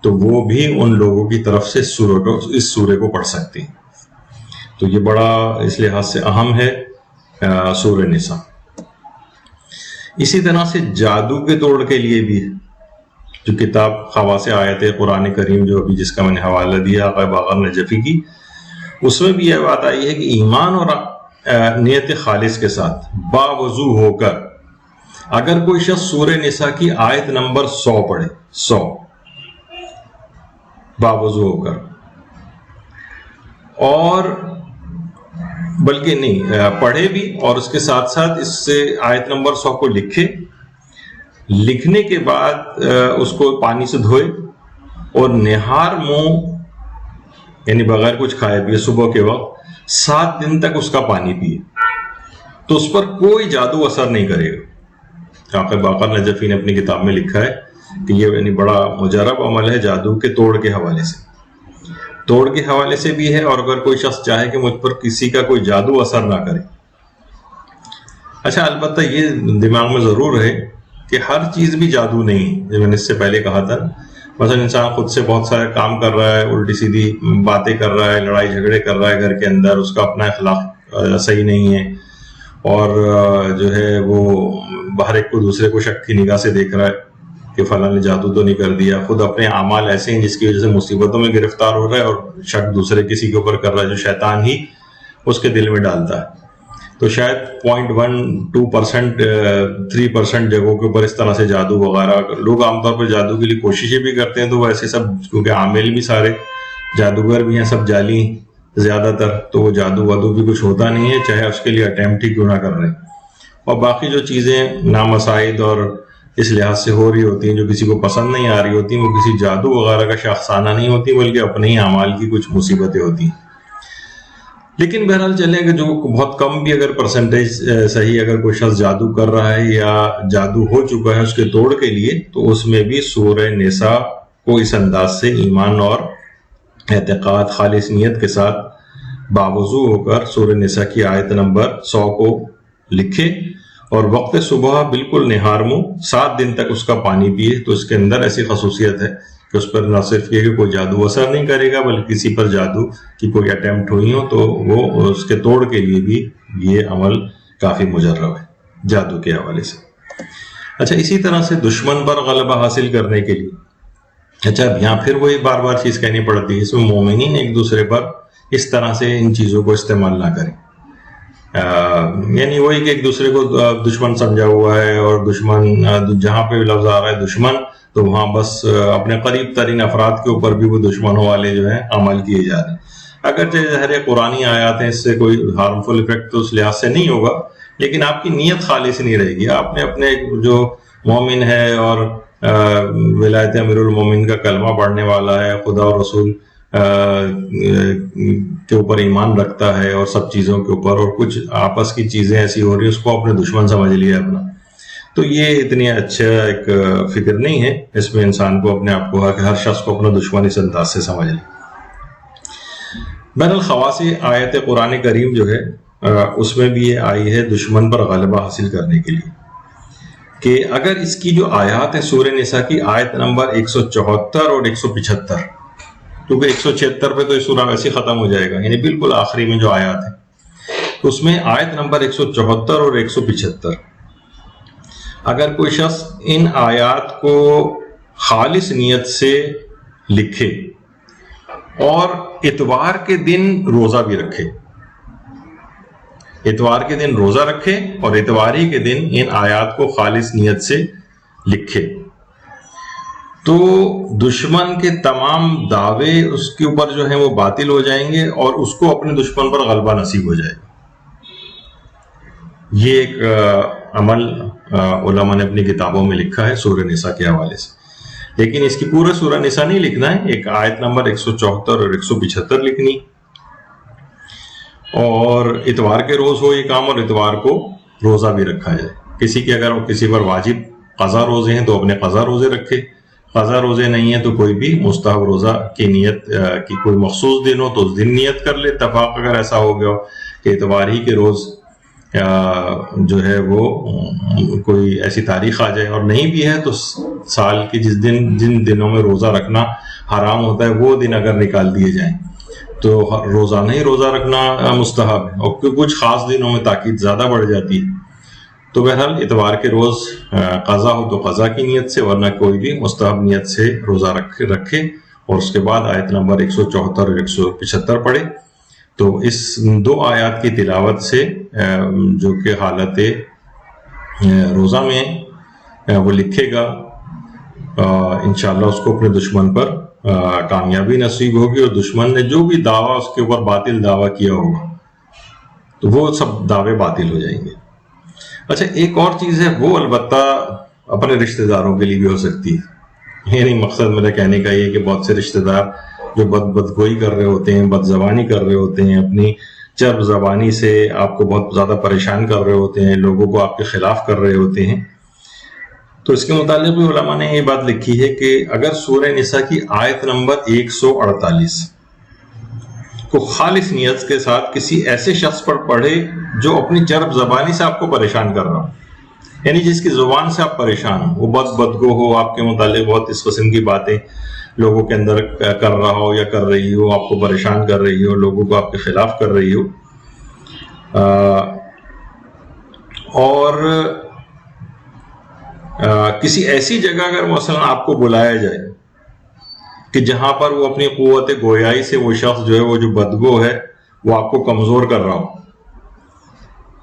[SPEAKER 1] تو وہ بھی ان لوگوں کی طرف سے اس سورے کو پڑھ سکتے ہیں. تو یہ بڑا اس لحاظ سے اہم ہے سورہ نساء. اسی طرح سے جادو کے توڑ کے لیے بھی جو کتاب خواص آیت قرآن کریم جو ابھی جس کا میں نے حوالہ دیا آقا باقر نجفی کی، اس میں بھی یہ بات آئی ہے کہ ایمان اور نیت خالص کے ساتھ باوضو ہو کر اگر کوئی شخص سورہ نساء کی آیت نمبر 100 پڑھے، 100 باوضو ہو کر، اور بلکہ نہیں پڑھے بھی، اور اس کے ساتھ ساتھ اس سے آیت نمبر 100 کو لکھے، لکھنے کے بعد اس کو پانی سے دھوئے، اور نہار منہ یعنی بغیر کچھ کھائے پیے صبح کے وقت 7 دن تک اس کا پانی پیے، تو اس پر کوئی جادو اثر نہیں کرے گا. آقا باقر نجفی نے اپنی کتاب میں لکھا ہے کہ یہ یعنی بڑا مجرب عمل ہے جادو کے توڑ کے حوالے سے. توڑ کے حوالے سے بھی ہے، اور اگر کوئی شخص چاہے کہ مجھ پر کسی کا کوئی جادو اثر نہ کرے. اچھا، البتہ یہ دماغ میں ضرور ہے کہ ہر چیز بھی جادو نہیں، جو میں نے اس سے پہلے کہا تھا. مثلا انسان خود سے بہت سارے کام کر رہا ہے، الٹی سیدھی باتیں کر رہا ہے، لڑائی جھگڑے کر رہا ہے گھر کے اندر، اس کا اپنا اخلاق صحیح نہیں ہے، اور جو ہے وہ باہر ایک کو دوسرے کو شک کی نگاہ سے دیکھ رہا ہے کہ فلاں نے جادو تو نہیں کر دیا. خود اپنے اعمال ایسے ہیں جس کی وجہ سے مصیبتوں میں گرفتار ہو رہا ہے، اور شک دوسرے کسی کے اوپر کر رہا ہے جو شیطان ہی اس کے دل میں ڈالتا ہے. تو شاید 0.12%، 3% جگہوں کے اوپر اس طرح سے جادو وغیرہ لوگ عام طور پر جادو کے لیے کوششیں بھی کرتے ہیں، تو وہ ایسے سب کیونکہ عامل بھی سارے جادوگر بھی ہیں، سب جعلی زیادہ تر، تو وہ جادو وادو بھی کچھ ہوتا نہیں ہے، چاہے اس کے لیے اٹیمپٹ ہی کیوں نہ کر رہے ہیں. اور باقی جو چیزیں نامسائد اور اس لحاظ سے ہو رہی ہوتی ہیں جو کسی کو پسند نہیں آ رہی ہوتی ہیں، وہ کسی جادو وغیرہ کا شاخسانہ نہیں ہوتی، بلکہ اپنے ہی اعمال کی کچھ مصیبتیں ہوتی ہیں۔ لیکن بہرحال چلیں کہ جو بہت کم بھی اگر پرسنٹیج صحیح اگر کوئی شخص جادو کر رہا ہے یا جادو ہو چکا ہے اس کے توڑ کے لیے، تو اس میں بھی سورہ نساء کو اس انداز سے ایمان اور اعتقاد خالص نیت کے ساتھ باوضو ہو کر سورہ نساء کی آیت نمبر 100 کو لکھے، اور وقت صبح بالکل نہار منہ 7 دن تک اس کا پانی پیے۔ تو اس کے اندر ایسی خصوصیت ہے کہ اس پر نہ صرف یہ کہ کوئی جادو اثر نہیں کرے گا، بلکہ کسی پر جادو کی کوئی اٹیمپٹ ہوئی ہو تو وہ اس کے توڑ کے لیے بھی یہ عمل کافی مجرب ہے جادو کے حوالے سے۔ اچھا، اسی طرح سے دشمن پر غلبہ حاصل کرنے کے لیے، اچھا اب یہاں پھر وہی بار بار چیز کہنی پڑتی ہے، اس میں مومنین ایک دوسرے پر اس طرح سے ان چیزوں کو استعمال نہ کریں، یعنی وہی کہ ایک دوسرے کو دشمن سمجھا ہوا ہے، اور دشمن جہاں پہ لفظ آ رہا ہے دشمن تو وہاں بس اپنے قریب ترین افراد کے اوپر بھی وہ دشمنوں والے جو ہیں عمل کیے جا رہے ہیں۔ اگرچہ ظاہر قرآنی آیات ہیں، اس سے کوئی ہارمفل افیکٹ تو اس لحاظ سے نہیں ہوگا، لیکن آپ کی نیت خالص نہیں رہے گی۔ آپ نے اپنے جو مومن ہے اور ولایت امیر المومن کا کلمہ پڑھنے والا ہے، خدا اور رسول کے اوپر ایمان رکھتا ہے اور سب چیزوں کے اوپر، اور کچھ آپس کی چیزیں ایسی ہو رہی ہیں اس کو اپنے دشمن سمجھ لیا اپنا، تو یہ اتنی اچھا ایک فکر نہیں ہے۔ اس میں انسان کو اپنے آپ کو ہے کہ ہر شخص کو اپنا دشمن اس انداز سے سمجھ لے۔ بہر الخواص آیت قرآن کریم جو ہے اس میں بھی یہ آئی ہے دشمن پر غلبہ حاصل کرنے کے لیے، کہ اگر اس کی جو آیات ہیں سورہ نساء کی آیت نمبر 174 اور 175، کیونکہ 176 پہ تو یہ سورہ ویسے ختم ہو جائے گا، یعنی بالکل آخری میں جو آیات ہیں، تو اس میں آیت نمبر 174 اور 175، اگر کوئی شخص ان آیات کو خالص نیت سے لکھے اور اتوار کے دن روزہ بھی رکھے، اتوار کے دن روزہ رکھے اور اتواری کے دن ان آیات کو خالص نیت سے لکھے، تو دشمن کے تمام دعوے اس کے اوپر جو ہیں وہ باطل ہو جائیں گے اور اس کو اپنے دشمن پر غلبہ نصیب ہو جائے گا۔ یہ ایک عمل علماء نے اپنی کتابوں میں لکھا ہے سورہ نساء کے حوالے سے، لیکن اس کی پورا سورہ نساء نہیں لکھنا ہے، ایک آیت نمبر 174 اور 175 لکھنی، اور اتوار کے روز ہو یہ کام، اور اتوار کو روزہ بھی رکھا جائے۔ کسی کے اگر کسی پر واجب قضا روزے ہیں تو اپنے قضا روزے رکھے، قضا روزے نہیں ہیں تو کوئی بھی مستحب روزہ کی نیت کی کوئی مخصوص دن ہو تو اس دن نیت کر لے۔ اتفاق اگر ایسا ہو گیا کہ اتوار ہی کے روز جو ہے وہ کوئی ایسی تاریخ آ جائے، اور نہیں بھی ہے تو سال کے جن دنوں میں روزہ رکھنا حرام ہوتا ہے وہ دن اگر نکال دیے جائیں تو روزانہ ہی روزہ رکھنا مستحب ہے، اور کچھ خاص دنوں میں تاکید زیادہ بڑھ جاتی ہے۔ تو بہرحال اتوار کے روز قضا ہو تو قضا کی نیت سے، ورنہ کوئی بھی مستحب نیت سے روزہ رکھے، اور اس کے بعد آیت نمبر 174 اور 175 پڑھے، تو اس دو آیات کی تلاوت سے جو کہ حالت روزہ میں وہ لکھے گا، انشاءاللہ اس کو اپنے دشمن پر کامیابی نصیب ہوگی، اور دشمن نے جو بھی دعویٰ اس کے اوپر باطل دعویٰ کیا ہوگا تو وہ سب دعوے باطل ہو جائیں گے۔ اچھا، ایک اور چیز ہے، وہ البتہ اپنے رشتہ داروں کے لیے بھی ہو سکتی ہے، یعنی مقصد میرا کہنے کا یہ کہ بہت سے رشتہ دار جو بدگوئی کر رہے ہوتے ہیں، بد زبانی کر رہے ہوتے ہیں، اپنی چرب زبانی سے آپ کو بہت زیادہ پریشان کر رہے ہوتے ہیں، لوگوں کو آپ کے خلاف کر رہے ہوتے ہیں، تو اس کے متعلق بھی علماء نے یہ بات لکھی ہے کہ اگر سورہ نساء کی آیت نمبر 148 کو خالص نیت کے ساتھ کسی ایسے شخص پر پڑھے جو اپنی چرب زبانی سے آپ کو پریشان کر رہا ہو، یعنی جس کی زبان سے آپ پریشان ہو، وہ بدگو ہو، آپ کے متعلق بہت اس قسم کی باتیں لوگوں کے اندر کر رہا ہو یا کر رہی ہو، آپ کو پریشان کر رہی ہو، لوگوں کو آپ کے خلاف کر رہی ہو، اور کسی ایسی جگہ اگر مثلا آپ کو بلایا جائے کہ جہاں پر وہ اپنی قوت گویائی سے وہ شخص جو ہے وہ جو بدگو ہے وہ آپ کو کمزور کر رہا ہو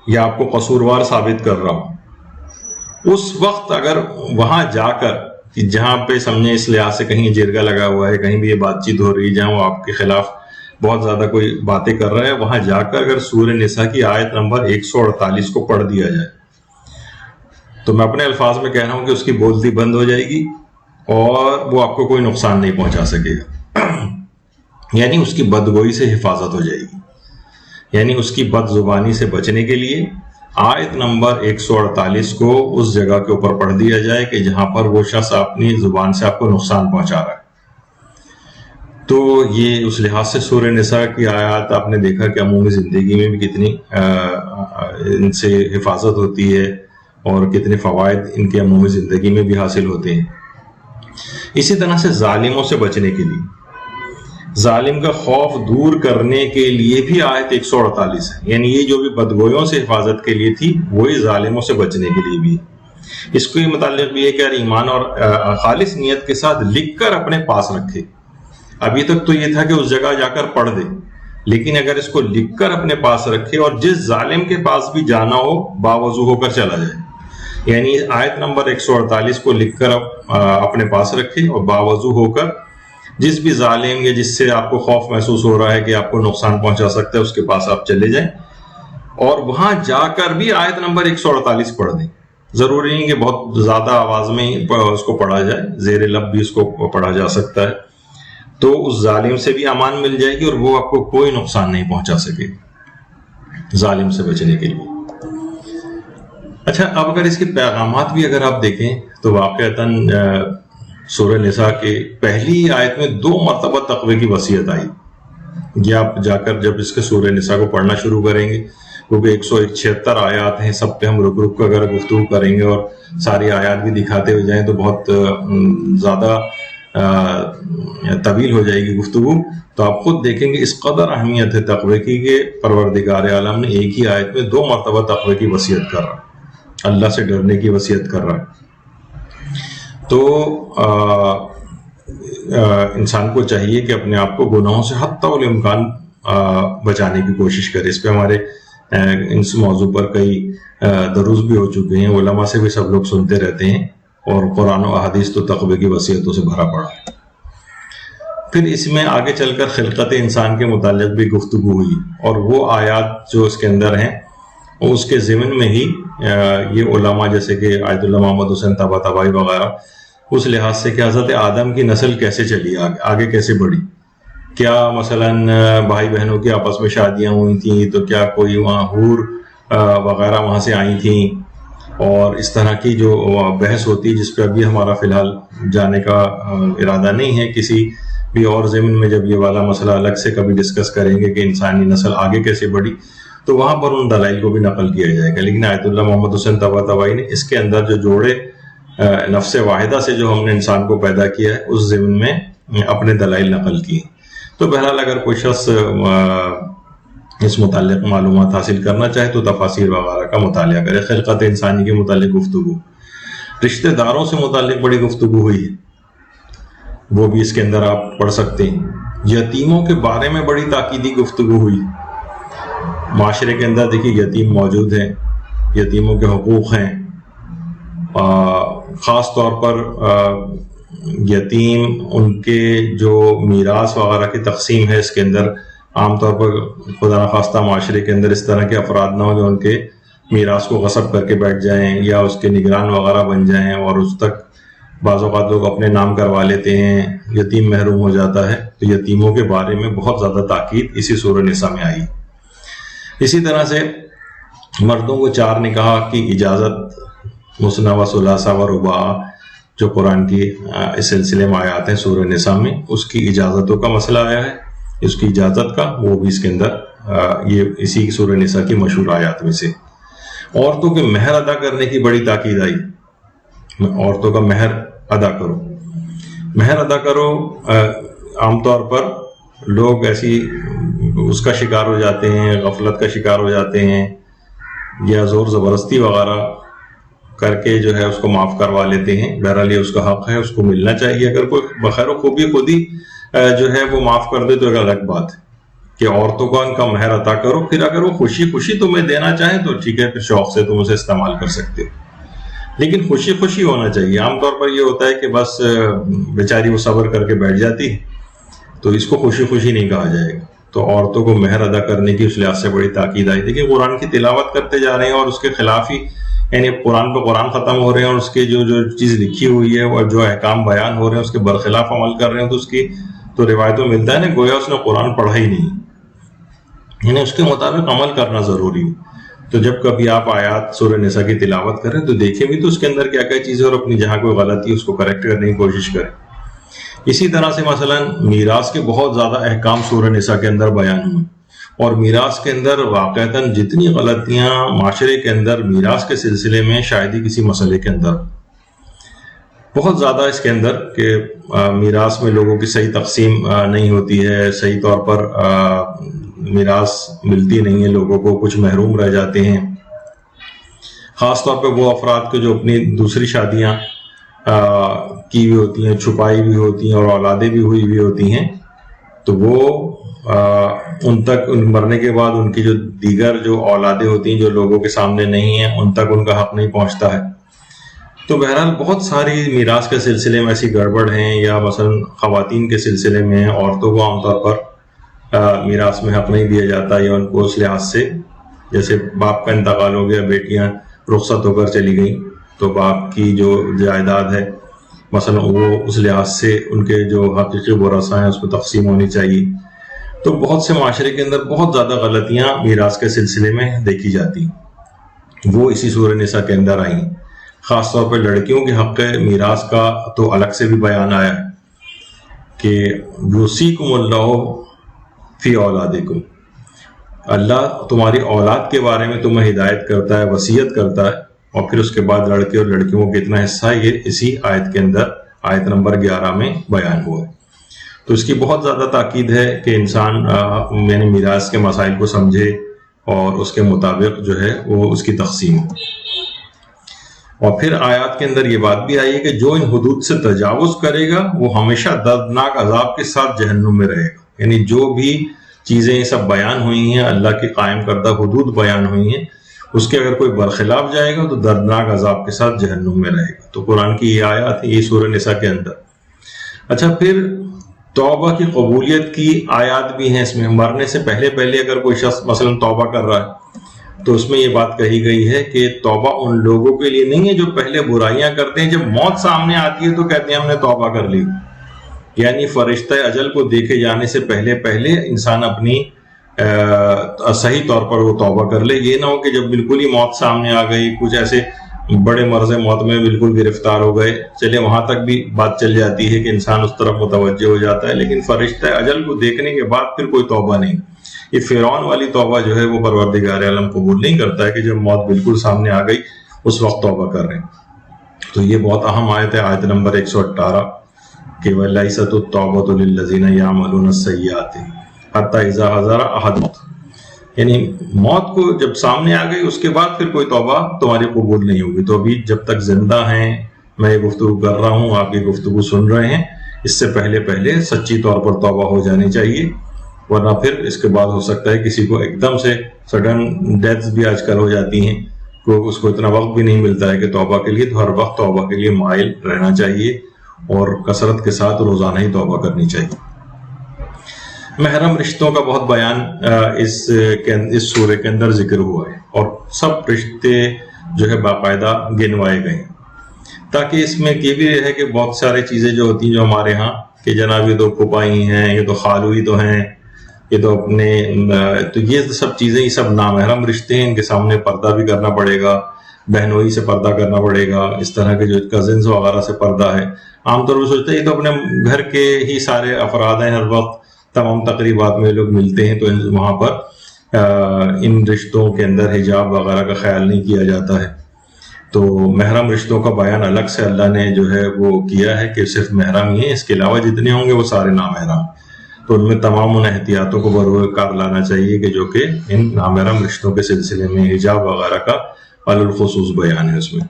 [SPEAKER 1] یا آپ کو قصوروار ثابت کر رہا ہو، اس وقت اگر وہاں جا کر کہ جہاں پہ سمجھیں اس لحاظ سے کہیں جرگہ لگا ہوا ہے، کہیں بھی یہ بات چیت ہو رہی ہے جہاں وہ آپ کے خلاف بہت زیادہ کوئی باتیں کر رہا ہے، وہاں جا کر اگر سورہ نساء کی آیت نمبر 148 کو پڑھ دیا جائے تو میں اپنے الفاظ میں کہہ رہا ہوں کہ اس کی بولتی بند ہو جائے گی اور وہ آپ کو کوئی نقصان نہیں پہنچا سکے گا، یعنی اس کی بدگوئی سے حفاظت ہو جائے گی، یعنی اس کی بد زبانی سے بچنے کے لیے آیت نمبر 148 کو اس جگہ کے اوپر پڑھ دیا جائے کہ جہاں پر وہ شخص اپنی زبان سے آپ کو نقصان پہنچا رہا ہے۔ تو یہ اس لحاظ سے سورہ نساء کی آیات آپ نے دیکھا کہ عمومی زندگی میں بھی کتنی ان سے حفاظت ہوتی ہے اور کتنے فوائد ان کے عمومی زندگی میں بھی حاصل ہوتے ہیں۔ اسی طرح سے ظالموں سے بچنے کے لیے، ظالم کا خوف دور کرنے کے لیے بھی آیت 148 ہے، یعنی یہ جو بھی بدگویوں سے حفاظت کے لیے تھی وہی ظالموں سے بچنے کے لیے بھی۔ اس کے متعلق بھی ہے کہ ایمان اور خالص نیت کے ساتھ لکھ کر اپنے پاس رکھے۔ ابھی تک تو یہ تھا کہ اس جگہ جا کر پڑھ دے، لیکن اگر اس کو لکھ کر اپنے پاس رکھے اور جس ظالم کے پاس بھی جانا ہو باوضو ہو کر چلا جائے، یعنی آیت نمبر 148 کو لکھ کر اپنے پاس رکھے اور باوضو ہو کر جس بھی ظالم یا جس سے آپ کو خوف محسوس ہو رہا ہے کہ آپ کو نقصان پہنچا سکتا ہے اس کے پاس آپ چلے جائیں اور وہاں جا کر بھی آیت نمبر 148 پڑھ دیں۔ ضروری نہیں کہ بہت زیادہ آواز میں اس کو پڑھا جائے، زیر لب بھی اس کو پڑھا جا سکتا ہے، تو اس ظالم سے بھی امان مل جائے گی اور وہ آپ کو کوئی نقصان نہیں پہنچا سکے ظالم سے بچنے کے لیے۔ اچھا، اب اگر اس کے پیغامات بھی اگر آپ دیکھیں تو واقعتاً سورہ نساء کے پہلی آیت میں 2 مرتبہ تقوی کی وصیت آئی۔ یہ آپ جا کر جب اس کے سورہ نساء کو پڑھنا شروع کریں گے، کیونکہ 176 آیات ہیں، سب پہ ہم رک رک کر اگر گفتگو کریں گے اور ساری آیات بھی دکھاتے ہوئے جائیں تو بہت زیادہ طویل ہو جائے گی گفتگو۔ تو آپ خود دیکھیں گے اس قدر اہمیت ہے تقوی کی کہ پروردگار عالم نے ایک ہی آیت میں 2 مرتبہ تقوی کی وصیت کر رہا، اللہ سے ڈرنے کی وصیت کر رہا۔ تو انسان کو چاہیے کہ اپنے آپ کو گناہوں سے حتی الامکان بچانے کی کوشش کرے۔ اس پہ ہمارے اس موضوع پر کئی دروس بھی ہو چکے ہیں، علماء سے بھی سب لوگ سنتے رہتے ہیں، اور قرآن و احادیث تو تقوی کی وصیتوں سے بھرا پڑا ہے۔ پھر اس میں آگے چل کر خلقت انسان کے متعلق بھی گفتگو ہوئی، اور وہ آیات جو اس کے اندر ہیں اس کے ضمن میں ہی یہ علماء جیسے کہ آیت اللہ محمد حسین طباطبائی وغیرہ اس لحاظ سے کہ حضرت آدم کی نسل کیسے چلی، آگے کیسے بڑھی، کیا مثلاً بھائی بہنوں کی آپس میں شادیاں ہوئی تھیں تو کیا کوئی وہاں حور وغیرہ وہاں سے آئی تھیں، اور اس طرح کی جو بحث ہوتی ہے جس پہ ابھی ہمارا فی الحال جانے کا ارادہ نہیں ہے، کسی بھی اور ضمن میں جب یہ والا مسئلہ الگ سے کبھی ڈسکس کریں گے کہ انسانی نسل آگے کیسے بڑھی تو وہاں پر ان دلائل کو بھی نقل کیا جائے گا۔ لیکن آیت اللہ محمد حسین طباطبائی نے اس کے اندر جو جوڑے نفس واحدہ سے جو ہم نے انسان کو پیدا کیا ہے اس ضمن میں اپنے دلائل نقل کیے۔ تو بہرحال اگر کوئی شخص اس متعلق معلومات حاصل کرنا چاہے تو تفاسیر وغیرہ کا مطالعہ کرے۔ خلقت انسانی کے متعلق گفتگو، رشتہ داروں سے متعلق بڑی گفتگو ہوئی ہے، وہ بھی اس کے اندر آپ پڑھ سکتے ہیں۔ یتیموں کے بارے میں بڑی تاکیدی گفتگو ہوئی۔ معاشرے کے اندر دیکھیے یتیم موجود ہیں، یتیموں کے حقوق ہیں، خاص طور پر یتیم ان کے جو میراث وغیرہ کی تقسیم ہے اس کے اندر عام طور پر خدا نخواستہ معاشرے کے اندر اس طرح کے افراد نہ ہو جو ان کے میراث کو غصب کر کے بیٹھ جائیں یا اس کے نگران وغیرہ بن جائیں اور اس تک بعض اوقات لوگ اپنے نام کروا لیتے ہیں، یتیم محروم ہو جاتا ہے۔ تو یتیموں کے بارے میں بہت زیادہ تاکید اسی سورہ نساء میں آئی۔ اسی طرح سے مردوں کو 4 نکاح کی اجازت، مثنیٰ و ثلاثہ و رباع جو قرآن کی اس سلسلے میں آیات ہیں سورہ نساء میں، اس کی اجازتوں کا مسئلہ آیا ہے، اس کی اجازت کا، وہ بھی اس کے اندر یہ اسی سورہ نساء کی مشہور آیات میں سے۔ عورتوں کے مہر ادا کرنے کی بڑی تاکید آئی، عورتوں کا مہر ادا کرو، مہر ادا کرو۔ عام طور پر لوگ ایسی اس کا شکار ہو جاتے ہیں، غفلت کا شکار ہو جاتے ہیں یا زور زبردستی وغیرہ کر کے جو ہے اس کو معاف کروا لیتے ہیں۔ بہرحال یہ اس کا حق ہے، اس کو ملنا چاہیے۔ اگر کوئی بخیر و خوبی خود ہی جو ہے وہ معاف کر دے تو ایک الگ بات ہے کہ عورتوں کا ان کا مہر عطا کرو، پھر اگر وہ خوشی خوشی تمہیں دینا چاہیں تو ٹھیک ہے، پھر شوق سے تم اسے استعمال کر سکتے ہو، لیکن خوشی خوشی ہونا چاہیے۔ عام طور پر یہ ہوتا ہے کہ بس بیچاری وہ صبر کر کے بیٹھ جاتی ہے، تو اس کو خوشی خوشی نہیں کہا جائے گا۔ تو عورتوں کو مہر ادا کرنے کی اس لحاظ سے بڑی تاکید آئی۔ دیکھیں قرآن کی تلاوت کرتے جا رہے ہیں اور اس کے خلاف ہی یعنی قرآن پہ قرآن ختم ہو رہے ہیں اور اس کے جو چیز لکھی ہوئی ہے اور جو احکام بیان ہو رہے ہیں اس کے برخلاف عمل کر رہے ہیں، تو اس کی تو روایتوں ملتا ہے نا گویا اس نے قرآن پڑھا ہی نہیں، یعنی اس کے مطابق عمل کرنا ضروری ہے۔ تو جب کبھی آپ آیات سورہ نساء کی تلاوت کریں تو دیکھیں بھی تو اس کے اندر کیا کیا چیزیں، اور اپنی جہاں کوئی غلطی اس کو کریکٹ کرنے کی کوشش کریں۔ اسی طرح سے مثلا میراث کے بہت زیادہ احکام سورہ نساء کے اندر بیان ہوئے، اور میراث کے اندر واقعتاً جتنی غلطیاں معاشرے کے اندر میراث کے سلسلے میں شاید ہی کسی مسئلے کے اندر بہت زیادہ اس کے اندر کہ میراث میں لوگوں کی صحیح تقسیم نہیں ہوتی ہے، صحیح طور پر میراث ملتی نہیں ہے، لوگوں کو کچھ محروم رہ جاتے ہیں، خاص طور پہ وہ افراد کے جو اپنی دوسری شادیاں کی بھی ہوتی ہیں، چھپائی بھی ہوتی ہیں اور اولادیں بھی ہوئی بھی ہوتی ہیں، تو وہ ان تک مرنے کے بعد ان کی جو دیگر جو اولادیں ہوتی ہیں جو لوگوں کے سامنے نہیں ہیں ان تک ان کا حق نہیں پہنچتا ہے۔ تو بہرحال بہت ساری میراث کے سلسلے میں ایسی گڑبڑ ہیں، یا مثلا خواتین کے سلسلے میں عورتوں کو عام طور پر میراث میں حق نہیں دیا جاتا، یا ان کو اس لحاظ سے جیسے باپ کا انتقال ہو گیا، بیٹیاں رخصت ہو کر چلی گئیں تو باپ کی جو جائیداد ہے مثلا وہ اس لحاظ سے ان کے جو حقیقی ورثاء ہیں اس کو تقسیم ہونی چاہیے۔ تو بہت سے معاشرے کے اندر بہت زیادہ غلطیاں میراث کے سلسلے میں دیکھی جاتی ہیں، وہ اسی سورہ نساء کے اندر آئی ہیں۔ خاص طور پہ لڑکیوں کے حق میراث کا تو الگ سے بھی بیان آیا ہے کہ یوصیکم اللہ فی اولادکم، اللہ تمہاری اولاد کے بارے میں تمہیں ہدایت کرتا ہے، وصیت کرتا ہے، اور پھر اس کے بعد لڑکے اور لڑکیوں کو کتنا حصہ ہے یہ اسی آیت کے اندر آیت نمبر 11 میں بیان ہوا ہے۔ تو اس کی بہت زیادہ تاکید ہے کہ انسان میراث کے مسائل کو سمجھے اور اس کے مطابق جو ہے وہ اس کی تقسیم ہو۔ اور پھر آیات کے اندر یہ بات بھی آئی ہے کہ جو ان حدود سے تجاوز کرے گا وہ ہمیشہ دردناک عذاب کے ساتھ جہنم میں رہے گا، یعنی جو بھی چیزیں یہ سب بیان ہوئی ہیں، اللہ کی قائم کردہ حدود بیان ہوئی ہیں، اس کے اگر کوئی برخلاف جائے گا تو دردناک عذاب کے ساتھ جہنم میں رہے گا۔ تو قرآن کی یہ آیات ہے، یہ سورہ نساء کے اندر۔ اچھا، پھر توبہ کی قبولیت کی آیات بھی ہیں اس میں۔ مرنے سے پہلے اگر کوئی شخص مثلا توبہ کر رہا ہے تو اس میں یہ بات کہی گئی ہے کہ توبہ ان لوگوں کے لیے نہیں ہے جو پہلے برائیاں کرتے ہیں، جب موت سامنے آتی ہے تو کہتے ہیں ہم نے توبہ کر لی، یعنی فرشتہ اجل کو دیکھے جانے سے پہلے انسان اپنی صحیح طور پر وہ توبہ کر لے۔ یہ نہ ہو کہ جب بالکل ہی موت سامنے آ گئی، کچھ ایسے بڑے مرض موت میں بالکل گرفتار ہو گئے، چلے وہاں تک بھی بات چل جاتی ہے کہ انسان اس طرف متوجہ ہو جاتا ہے، لیکن فرشتہ اجل کو دیکھنے کے بعد پھر کوئی توبہ نہیں۔ یہ فرعون والی توبہ جو ہے وہ پروردگار عالم قبول نہیں کرتا ہے کہ جب موت بالکل سامنے آ گئی اس وقت توبہ کر رہے ہیں۔ تو یہ بہت اہم آیت ہے، آیت نمبر 118 کہ وَلَيْسَتُ التَّوْبَةُ لِلَّذِينَ يَعْمَلُونَ السَّيِّئَاتِ حَتَّى إِذَا حَضَرَ أَحَدَهُمُ، یعنی موت کو جب سامنے آ گئی اس کے بعد پھر کوئی توبہ تمہاری قبول نہیں ہوگی۔ تو ابھی جب تک زندہ ہیں، میں یہ گفتگو کر رہا ہوں، آپ یہ گفتگو سن رہے ہیں، اس سے پہلے سچی طور پر توبہ ہو جانی چاہیے، ورنہ پھر اس کے بعد ہو سکتا ہے کسی کو ایک دم سے سڈن ڈیتھز بھی آج کل ہو جاتی ہیں، اس کو اتنا وقت بھی نہیں ملتا ہے کہ توبہ کے لیے، تو ہر وقت توبہ کے لیے مائل رہنا چاہیے اور کثرت کے ساتھ روزانہ ہی توبہ کرنی چاہیے۔ محرم رشتوں کا بہت بیان اس سورے کے اندر ذکر ہوا ہے، اور سب رشتے جو ہے باقاعدہ گنوائے گئے ہیں، تاکہ اس میں یہ بھی رہے کہ بہت سارے چیزیں جو ہوتی ہیں جو ہمارے ہاں کہ جناب یہ تو پھپھائی ہیں، یہ تو خالوئی تو ہیں، یہ تو اپنے، تو یہ سب چیزیں، یہ سب نامحرم رشتے ہیں، ان کے سامنے پردہ بھی کرنا پڑے گا، بہنوئی سے پردہ کرنا پڑے گا، اس طرح کے جو کزنز وغیرہ سے پردہ ہے۔ عام طور پر سوچتے ہیں یہ تو اپنے گھر کے ہی سارے افراد ہیں، ہر وقت تمام تقریبات میں لوگ ملتے ہیں، تو وہاں پر ان رشتوں کے اندر حجاب وغیرہ کا خیال نہیں کیا جاتا ہے۔ تو محرم رشتوں کا بیان الگ سے اللہ نے جو ہے وہ کیا ہے کہ صرف محرم ہی ہیں، اس کے علاوہ جتنے ہوں گے وہ سارے نامحرم، تو ان میں تمام ان احتیاطوں کو بروئے کار لانا چاہیے کہ جو کہ ان نامحرم رشتوں کے سلسلے میں حجاب وغیرہ کا الخصوص بیان ہے۔ اس میں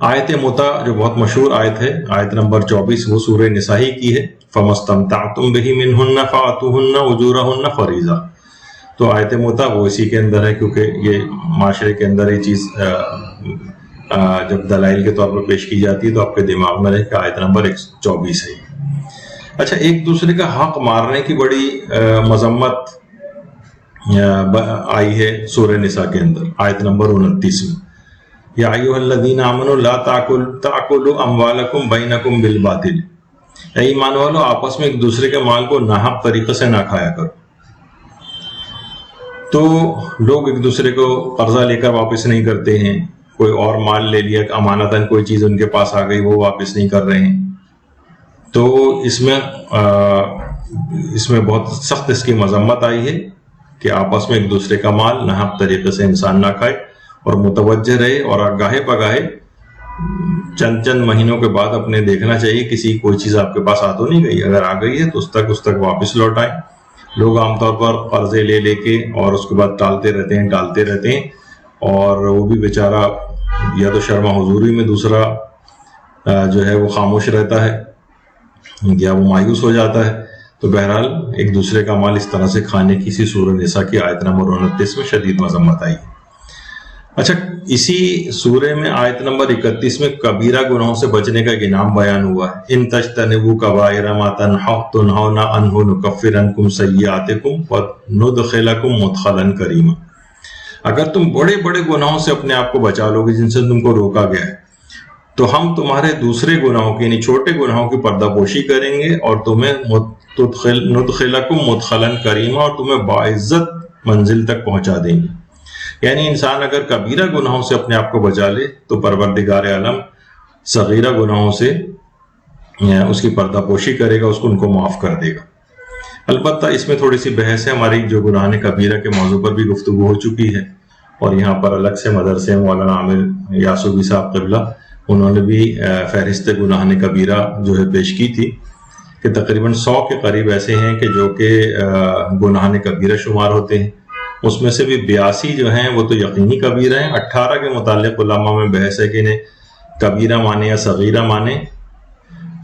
[SPEAKER 1] آیت متع جو بہت مشہور آیت ہے، آیت نمبر 24، وہ سورہ نساء کی ہے، فَمَسْتَمْتَعْتُمْ بِهِ مِنْهُنَّ فَآتُوهُنَّ أُجُورَهُنَّ فَرِيضَةً۔ تو آیت متع وہ اسی کے اندر ہے، کیونکہ یہ معاشرے کے اندر یہ چیز جب دلائل کے طور پر پیش کی جاتی ہے تو آپ کے دماغ میں رہے کہ آیت نمبر 24 ہے۔ اچھا، ایک دوسرے کا حق مارنے کی بڑی مذمت آئی ہے سورہ نساء کے اندر، آیت نمبر 29 میں، یا ایھا الذین آمنوا لا تاکلوا اموالکم بینکم بالباطل، اے ایمان والو آپس میں ایک دوسرے کے مال کو ناحق طریقے سے نہ کھایا کرو۔ تو لوگ ایک دوسرے کو قرضہ لے کر واپس نہیں کرتے ہیں، کوئی اور مال لے لیا امانتاً، کوئی چیز ان کے پاس آ گئی وہ واپس نہیں کر رہے ہیں، تو اس میں بہت سخت اس کی مذمت آئی ہے کہ آپس میں ایک دوسرے کا مال ناحق طریقے سے انسان نہ کھائے اور متوجہ رہے، اور گاہے پگاہے چند مہینوں کے بعد اپنے دیکھنا چاہیے کسی کوئی چیز آپ کے پاس آ تو نہیں گئی، اگر آ گئی ہے تو اس تک واپس لوٹائیں۔ لوگ عام طور پر قرضے لے کے اور اس کے بعد ٹالتے رہتے ہیں، اور وہ بھی بیچارہ یا تو شرم حضوری میں دوسرا جو ہے وہ خاموش رہتا ہے یا وہ مایوس ہو جاتا ہے۔ تو بہرحال ایک دوسرے کا مال اس طرح سے کھانے کی اسی سورہ نساء کی آیت نمبر 29 میں شدید مذمت آئی ہے۔ اچھا، اسی سورہ میں آیت نمبر 31 میں کبیرہ گناہوں سے بچنے کا ایک انعام بیان ہوا ہے۔ ان تجتنبوا کبائر ما تنہون عنہ نکفر عنکم سیئاتکم وندخلکم مدخلا کریما۔ اگر تم بڑے گناہوں سے اپنے آپ کو بچا لو گے جن سے تم کو روکا گیا ہے، تو ہم تمہارے دوسرے گناہوں کی یعنی چھوٹے گناہوں کی پردہ پوشی کریں گے، اور تمہیں ندخلکم مدخلا کریما، اور تمہیں باعزت منزل تک پہنچا دیں گے۔ یعنی انسان اگر کبیرہ گناہوں سے اپنے آپ کو بچا لے تو پروردگار عالم صغیرہ گناہوں سے اس کی پردہ پوشی کرے گا، اس کو ان کو معاف کر دے گا۔ البتہ اس میں تھوڑی سی بحث ہے، ہماری جو گناہ کبیرہ کے موضوع پر بھی گفتگو ہو چکی ہے، اور یہاں پر الگ سے مدرسے مولانا عامر یاسوبی صاحب قبلہ انہوں نے بھی فہرست گناہ کبیرہ جو ہے پیش کی تھی کہ تقریباً 100 کے قریب ایسے ہیں کہ جو کہ گناہ کبیرہ شمار ہوتے ہیں۔ اس میں سے بھی 82 جو ہیں وہ تو یقینی کبیرہ ہیں۔ 18 کے متعلق علماء میں بحث ہے کہ انہیں کبیرہ مانے یا صغیرہ مانے،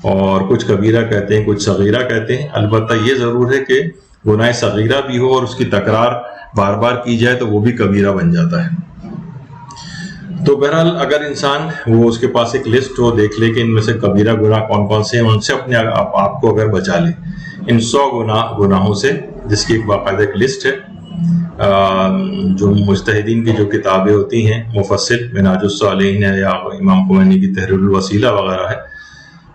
[SPEAKER 1] اور کچھ کبیرہ کہتے ہیں کچھ صغیرہ کہتے ہیں۔ البتہ یہ ضرور ہے کہ گناہ صغیرہ بھی ہو اور اس کی تکرار بار بار کی جائے تو وہ بھی کبیرہ بن جاتا ہے۔ تو بہرحال اگر انسان وہ اس کے پاس ایک لسٹ ہو، دیکھ لے کہ ان میں سے کبیرہ گناہ کون سے ہیں، ان سے اپنے آپ کو اگر بچا لے ان 100 گناہوں سے، جس کی ایک باقاعدہ ایک لسٹ ہے، جو مجتہدین کی جو کتابیں ہوتی ہیں مفصل منہاج الصالحین یا امام خمینی کی تحریر الوسیلہ وغیرہ ہے،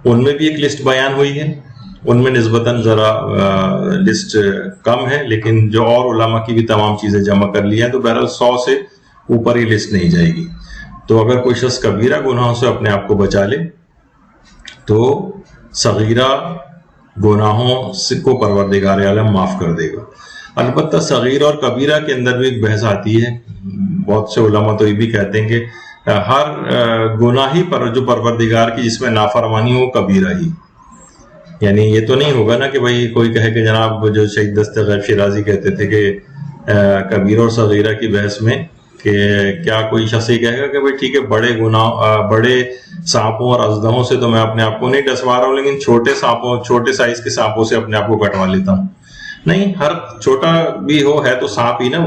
[SPEAKER 1] ان میں بھی ایک لسٹ بیان ہوئی ہے۔ ان میں نسبتاً ذرا لسٹ کم ہے، لیکن جو اور علماء کی بھی تمام چیزیں جمع کر لی ہیں تو بہرحال 100 سے اوپر ہی لسٹ نہیں جائے گی۔ تو اگر کوئی شخص کبیرہ گناہوں سے اپنے آپ کو بچا لے تو صغیرہ گناہوں کو پروردگار عالم معاف کر دے گا۔ البتہ صغیرہ اور کبیرہ کے اندر بھی ایک بحث آتی ہے، بہت سے علماء تو یہ بھی کہتے ہیں کہ ہر گناہ ہی پر جو پروردگار کی جس میں نافرمانی ہو کبیرہ ہی، یعنی یہ تو نہیں ہوگا نا کہ بھائی کوئی کہے کہ جناب جو شہید دست غیب شیرازی کہتے تھے کہ کبیرہ اور صغیرہ کی بحث میں کہ کیا کوئی شخص یہ کہے گا کہ بھائی ٹھیک ہے بڑے سانپوں اور اژدہوں سے تو میں اپنے آپ کو نہیں ڈسوا رہا ہوں، لیکن چھوٹے سائز کے سانپوں سے اپنے آپ کو کٹوا لیتا ہوں۔ نہیں، ہر چھوٹا بھی ہے تو سانپ ہی نا،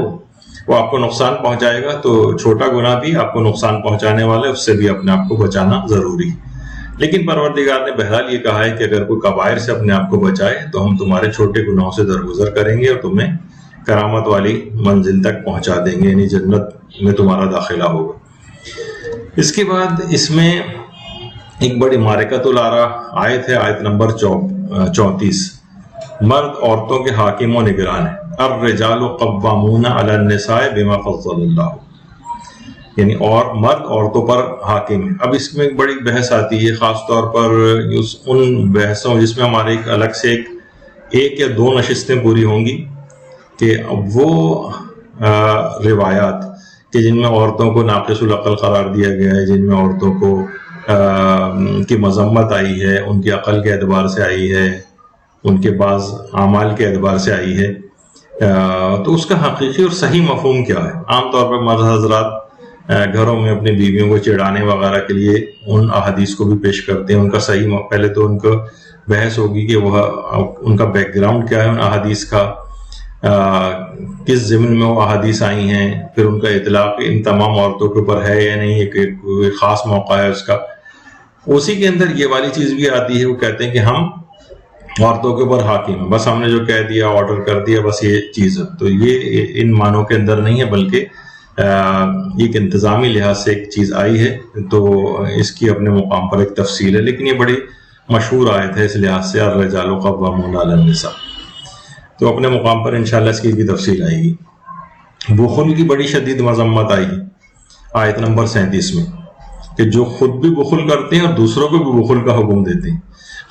[SPEAKER 1] وہ آپ کو نقصان پہنچائے گا، تو چھوٹا گناہ بھی آپ کو نقصان پہنچانے والا ہے، اس سے بھی اپنے آپ کو بچانا ضروری ہے۔ لیکن پروردگار نے بہرحال یہ کہا ہے کہ اگر کوئی کبائر سے اپنے آپ کو بچائے تو ہم تمہارے چھوٹے گناہوں سے درگزر کریں گے اور تمہیں کرامت والی منزل تک پہنچا دیں گے، یعنی جنت میں تمہارا داخلہ ہوگا۔ اس کے بعد اس میں ایک بڑی معرکۃ الآراء آیت ہے، آیت نمبر 34، مرد عورتوں کے حاکم و نگران ہیں۔ الرجال قوامون علی النساء بما فضل اللہ، یعنی اور مرد عورتوں پر حاکم ہے۔ اب اس میں ایک بڑی بحث آتی ہے، خاص طور پر ان بحثوں جس میں ہمارے ایک الگ سے ایک یا 2 نشستیں پوری ہوں گی کہ وہ روایات کہ جن میں عورتوں کو ناقص العقل قرار دیا گیا ہے، جن میں عورتوں کو کی مذمت آئی ہے، ان کی عقل کے اعتبار سے آئی ہے، ان کے بعض اعمال کے اعتبار سے آئی ہے، تو اس کا حقیقی اور صحیح مفہوم کیا ہے۔ عام طور پر مرد حضرات گھروں میں اپنی بیویوں کو چڑھانے وغیرہ کے لیے ان احادیث کو بھی پیش کرتے ہیں۔ ان کا صحیح پہلے تو ان کو بحث ہوگی کہ وہ ان کا بیک گراؤنڈ کیا ہے، ان احادیث کا کس ضمن میں وہ احادیث آئی ہیں، پھر ان کا اطلاق ان تمام عورتوں کے اوپر ہے یا نہیں، ایک خاص موقع ہے اس کا۔ اسی کے اندر یہ والی چیز بھی آتی ہے، وہ کہتے ہیں کہ ہم عورتوں کے اوپر حاکم ہیں، بس ہم نے جو کہہ دیا آرڈر کر دیا، بس یہ چیز ہے۔ تو یہ ان معنوں کے اندر نہیں ہے، بلکہ ایک انتظامی لحاظ سے ایک چیز آئی ہے تو اس کی اپنے مقام پر ایک تفصیل ہے، لیکن یہ بڑی مشہور آیت ہے اس لحاظ سے، الرجال قوامون علی النساء، تو اپنے مقام پر انشاءاللہ اس کی بھی تفصیل آئے گی۔ بخل کی بڑی شدید مذمت آئی آیت نمبر 37 میں، کہ جو خود بھی بخل کرتے ہیں اور دوسروں کو بھی بخل کا حکم دیتے ہیں۔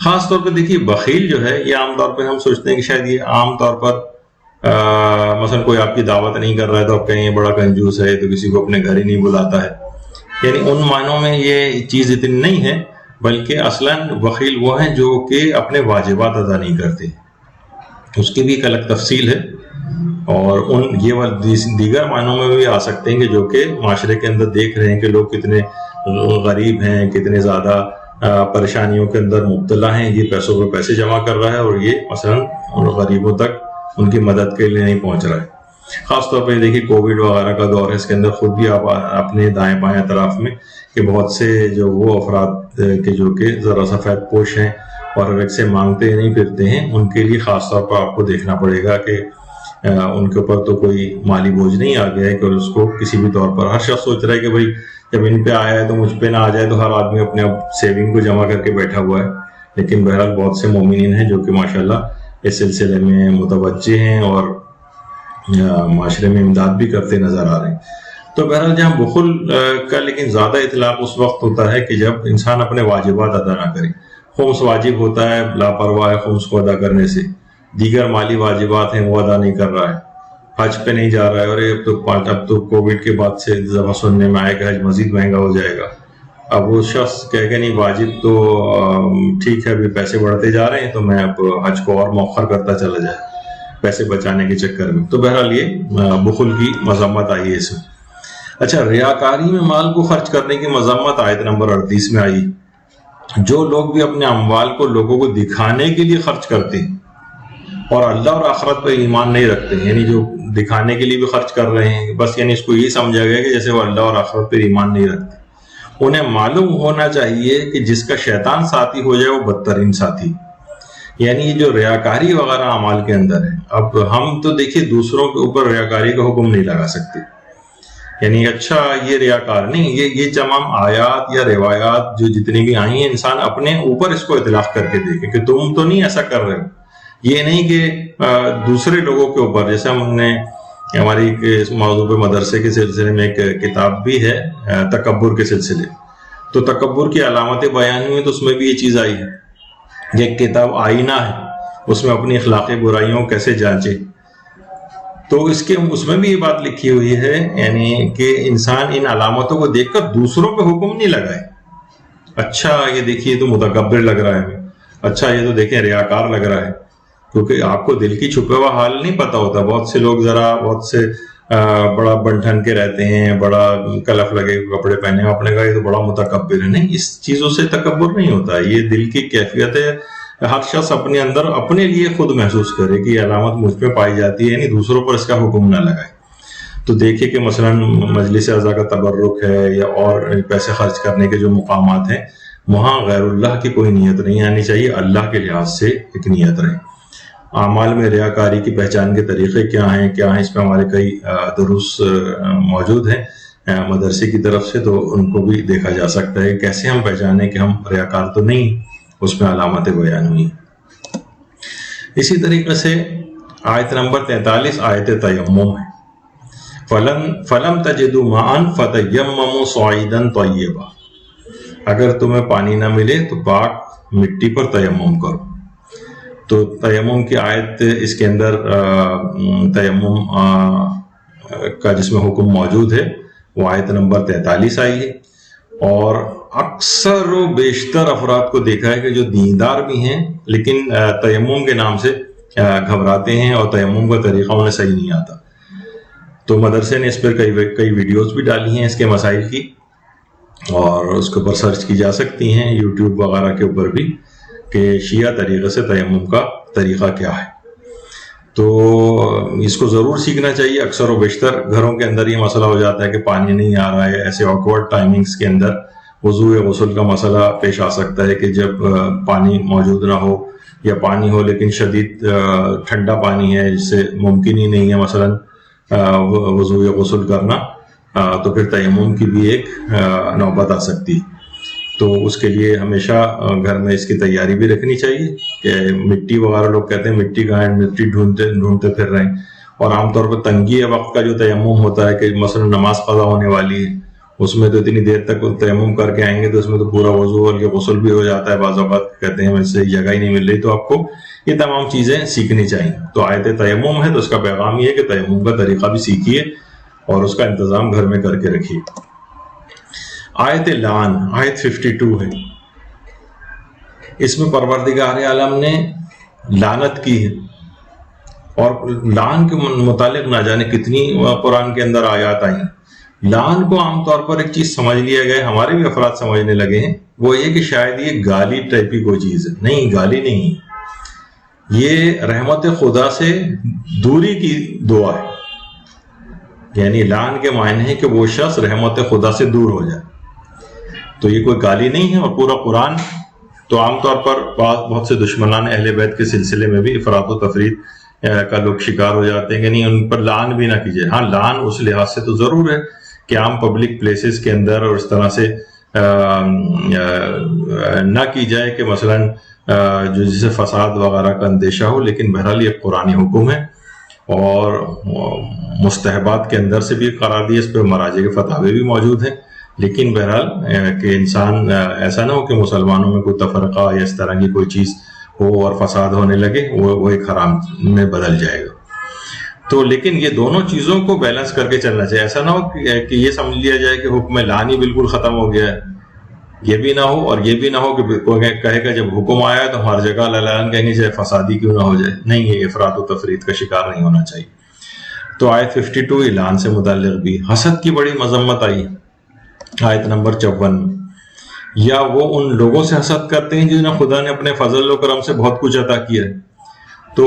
[SPEAKER 1] خاص طور پہ دیکھیے بخیل جو ہے، یہ عام طور پہ ہم سوچتے ہیں کہ شاید یہ عام طور پر مثلا کوئی آپ کی دعوت نہیں کر رہا ہے تو آپ کہیں یہ بڑا کنجوس ہے، تو کسی کو اپنے گھر ہی نہیں بلاتا ہے، یعنی ان معنوں میں یہ چیز اتنی نہیں ہے، بلکہ اصلاً بخیل وہ ہیں جو کہ اپنے واجبات ادا نہیں کرتے، اس کی بھی ایک الگ تفصیل ہے، اور یہ دیگر معنوں میں بھی آ سکتے ہیں کہ جو کہ معاشرے کے اندر دیکھ رہے ہیں کہ لوگ کتنے غریب ہیں، کتنے زیادہ پریشانیوں کے اندر مبتلا ہیں، یہ پیسوں پہ پیسے جمع کر رہا ہے اور یہ مثلا غریبوں تک ان کی مدد کے لیے نہیں پہنچ رہا ہے۔ خاص طور پہ دیکھیے کووڈ وغیرہ کا دور ہے، اس کے اندر خود بھی آپ اپنے دائیں بائیں اطراف میں کہ بہت سے جو وہ افراد کے جو کہ ذرا سفید پوش ہیں اور ہر ایک سے مانگتے نہیں پھرتے ہیں، ان کے لیے خاص طور پر آپ کو دیکھنا پڑے گا کہ ان کے اوپر تو کوئی مالی بوجھ نہیں آ گیا ہے کہ اس کو کسی بھی طور پر، ہر شخص سوچ رہا ہے کہ بھائی جب ان پہ آیا ہے تو مجھ پہ نہ آ جائے، تو ہر آدمی اپنے سیونگ کو جمع کر کے بیٹھا ہوا ہے، لیکن بہرحال بہت سے مومنین ہیں جو کہ ماشاءاللہ اس سلسلے میں متوجہ ہیں اور معاشرے میں امداد بھی کرتے نظر آ رہے ہیں۔ تو بہرحال جہاں بخل کا لیکن زیادہ اطلاق اس وقت ہوتا ہے کہ جب انسان اپنے واجبات ادا نہ کرے۔ خمس واجب ہوتا ہے، لاپرواہ ہے خمس کو ادا کرنے سے، دیگر مالی واجبات ہیں وہ ادا نہیں کر رہا ہے، حج پہ نہیں جا رہا ہے، اور اب تو کووڈ کے بعد سے ذرا سننے میں آئے کہ حج مزید مہنگا ہو جائے گا۔ اب وہ شخص کہے کہ نہیں واجب تو ٹھیک ہے، ابھی پیسے بڑھتے جا رہے ہیں تو میں اب حج کو اور مؤخر کرتا چلا جائے پیسے بچانے کے چکر میں۔ تو بہرحال یہ بخل کی مذمت آئی ہے اس میں۔ اچھا، ریاکاری میں مال کو خرچ کرنے کی مذمت آیت نمبر 38 میں آئی۔ جو لوگ بھی اپنے اموال کو لوگوں کو دکھانے کے لیے خرچ کرتے ہیں اور اللہ اور آخرت پر ایمان نہیں رکھتے، یعنی جو دکھانے کے لیے بھی خرچ کر رہے ہیں، بس یعنی اس کو یہ سمجھا گیا کہ جیسے وہ اللہ اور آخرت پر ایمان نہیں رکھتے، انہیں معلوم ہونا چاہیے کہ جس کا شیطان ساتھی ہو جائے وہ بدترین ساتھی۔ یعنی یہ جو ریاکاری وغیرہ اعمال کے اندر ہے، اب ہم تو دیکھیے دوسروں کے اوپر ریاکاری کا حکم نہیں لگا سکتے، یعنی اچھا یہ ریاکار نہیں، یہ تمام آیات یا روایات جو جتنی بھی آئی ہیں، انسان اپنے اوپر اس کو اطلاق کر کے دیکھے کہ تم تو نہیں ایسا کر رہے ہو، یہ نہیں کہ دوسرے لوگوں کے اوپر، جیسے ہم نے ہماری اس موضوع پہ مدرسے کے سلسلے میں ایک کتاب بھی ہے تکبر کے سلسلے، تو تکبر کی علامتیں بیان ہوئی تو اس میں بھی یہ چیز آئی ہے، یہ ایک کتاب آئینہ ہے، اس میں اپنی اخلاقی برائیوں کیسے جانچے، تو اس میں بھی یہ بات لکھی ہوئی ہے، یعنی کہ انسان ان علامتوں کو دیکھ کر دوسروں پہ حکم نہیں لگائے، اچھا یہ دیکھیے تو متکبر لگ رہا ہے، اچھا یہ تو دیکھیں ریاکار لگ رہا ہے، کیونکہ آپ کو دل کی چھپے ہوا حال نہیں پتا ہوتا۔ بہت سے لوگ بہت سے بڑا بن ٹھن کے رہتے ہیں، بڑا کلف لگے کپڑے پہنے، اپنے کا یہ تو بڑا متکبر ہے، نہیں، اس چیزوں سے تکبر نہیں ہوتا ہے، یہ دل کی کیفیت ہے، ہر شخص اپنے اندر اپنے لیے خود محسوس کرے کہ یہ علامت مجھ پہ پائی جاتی ہے، یعنی دوسروں پر اس کا حکم نہ لگائے۔ تو دیکھیں کہ مثلا مجلس اعضاء کا تبرک ہے یا اور پیسے خرچ کرنے کے جو مقامات ہیں، وہاں غیر اللہ کی کوئی نیت نہیں آنی چاہیے، اللہ کے لحاظ سے ایک نیت رہے۔ اعمال میں ریاکاری کی پہچان کے طریقے کیا ہیں اس پہ ہمارے کئی دروس موجود ہیں مدرسے کی طرف سے، تو ان کو بھی دیکھا جا سکتا ہے کیسے ہم پہچانیں کہ ہم ریاکار تو نہیں، اس میں علامتیں بیان ہوئی۔ اسی طریقے سے آیت نمبر 43 آیت تیمم ہے، فَلَمْ تَجِدُوا مَاءً فَتَيَمَّمُوا صَعِيدًا طَيِّبًا، اگر تمہیں پانی نہ ملے تو پاک مٹی پر تیمم کرو۔ تو تیمم کی آیت اس کے اندر تیمم کا جس میں حکم موجود ہے وہ آیت نمبر 43 آئی ہے، اور اکثر و بیشتر افراد کو دیکھا ہے کہ جو دیندار بھی ہیں لیکن تیمم کے نام سے گھبراتے ہیں اور تیمم کا طریقہ انہیں صحیح نہیں آتا۔ تو مدرسے نے اس پر کئی ویڈیوز بھی ڈالی ہیں اس کے مسائل کی، اور اس کے اوپر سرچ کی جا سکتی ہیں یوٹیوب وغیرہ کے اوپر بھی کہ شیعہ طریقے سے تیمم کا طریقہ کیا ہے۔ تو اس کو ضرور سیکھنا چاہیے۔ اکثر و بیشتر گھروں کے اندر یہ مسئلہ ہو جاتا ہے کہ پانی نہیں آ رہا ہے، ایسے آکورڈ ٹائمنگز کے اندر وضو یا غسل کا مسئلہ پیش آ سکتا ہے کہ جب پانی موجود نہ ہو یا پانی ہو لیکن شدید ٹھنڈا پانی ہے جس سے ممکن ہی نہیں ہے مثلا وضو یا غسل کرنا، تو پھر تیمم کی بھی ایک نوبت آ سکتی. تو اس کے لیے ہمیشہ گھر میں اس کی تیاری بھی رکھنی چاہیے کہ مٹی وغیرہ، لوگ کہتے ہیں مٹی کہاں ہے، مٹی ڈھونڈتے پھر رہے ہیں. اور عام طور پر تنگی وقت کا جو تیمم ہوتا ہے کہ مثلا نماز قضا ہونے والی ہے، اس میں تو اتنی دیر تک تیمم کر کے آئیں گے تو اس میں تو پورا وضو اور غسل بھی ہو جاتا ہے. بعض اوقات کہتے ہیں ویسے جگہ ہی نہیں مل رہی. تو آپ کو یہ تمام چیزیں سیکھنی چاہیے. تو آیت تیمم ہے تو اس کا پیغام یہ ہے کہ تیمم کا طریقہ بھی سیکھیے اور اس کا انتظام گھر میں کر کے رکھیے. آیت لعن، آیت 52 ہے. اس میں پروردگار عالم نے لعنت کی ہے، اور لعن کے متعلق نہ جانے کتنی قرآن کے اندر آیات آئی ہیں. لعن کو عام طور پر ایک چیز سمجھ لیا گیا، ہمارے بھی افراد سمجھنے لگے ہیں، وہ یہ کہ شاید یہ گالی ٹائپ کی کوئی چیز ہے. نہیں، گالی نہیں، یہ رحمت خدا سے دوری کی دعا ہے. یعنی لعن کے معنی ہے کہ وہ شخص رحمت خدا سے دور ہو جائے. تو یہ کوئی گالی نہیں ہے. اور پورا قرآن تو عام طور پر بہت سے دشمنان اہل بیت کے سلسلے میں بھی افراط و تفریط کا لوگ شکار ہو جاتے ہیں کہ نہیں ان پر لعن بھی نہ کیجیے. ہاں، لعن اس لحاظ سے تو ضرور ہے کہ عام پبلک پلیسز کے اندر اور اس طرح سے نہ کی جائے کہ مثلا جو جسے فساد وغیرہ کا اندیشہ ہو. لیکن بہرحال یہ قرآنی حکم ہے اور مستحبات کے اندر سے بھی قرار دیا. اس پہ مراجع کے فتاوی بھی موجود ہیں. لیکن بہرحال کہ انسان ایسا نہ ہو کہ مسلمانوں میں کوئی تفرقہ یا اس طرح کی کوئی چیز ہو اور فساد ہونے لگے، وہ ایک حرام میں بدل جائے گا. تو لیکن یہ دونوں چیزوں کو بیلنس کر کے چلنا چاہیے. ایسا نہ ہو کہ یہ سمجھ لیا جائے کہ حکم لعن ہی بالکل ختم ہو گیا ہے، یہ بھی نہ ہو. اور یہ بھی نہ ہو کہ کوئی کہے گا جب حکم آیا تو ہر جگہ لعن کہیں گے چاہے فسادی کیوں نہ ہو جائے. نہیں، یہ افراط و تفریط کا شکار نہیں ہونا چاہیے. تو آیت 52 لعن سے متعلق بھی. حسد کی بڑی مذمت آئی آیت نمبر 54 میں. یا وہ ان لوگوں سے حسد کرتے ہیں جنہیں خدا نے اپنے فضل و کرم سے بہت کچھ عطا کیا ہے. تو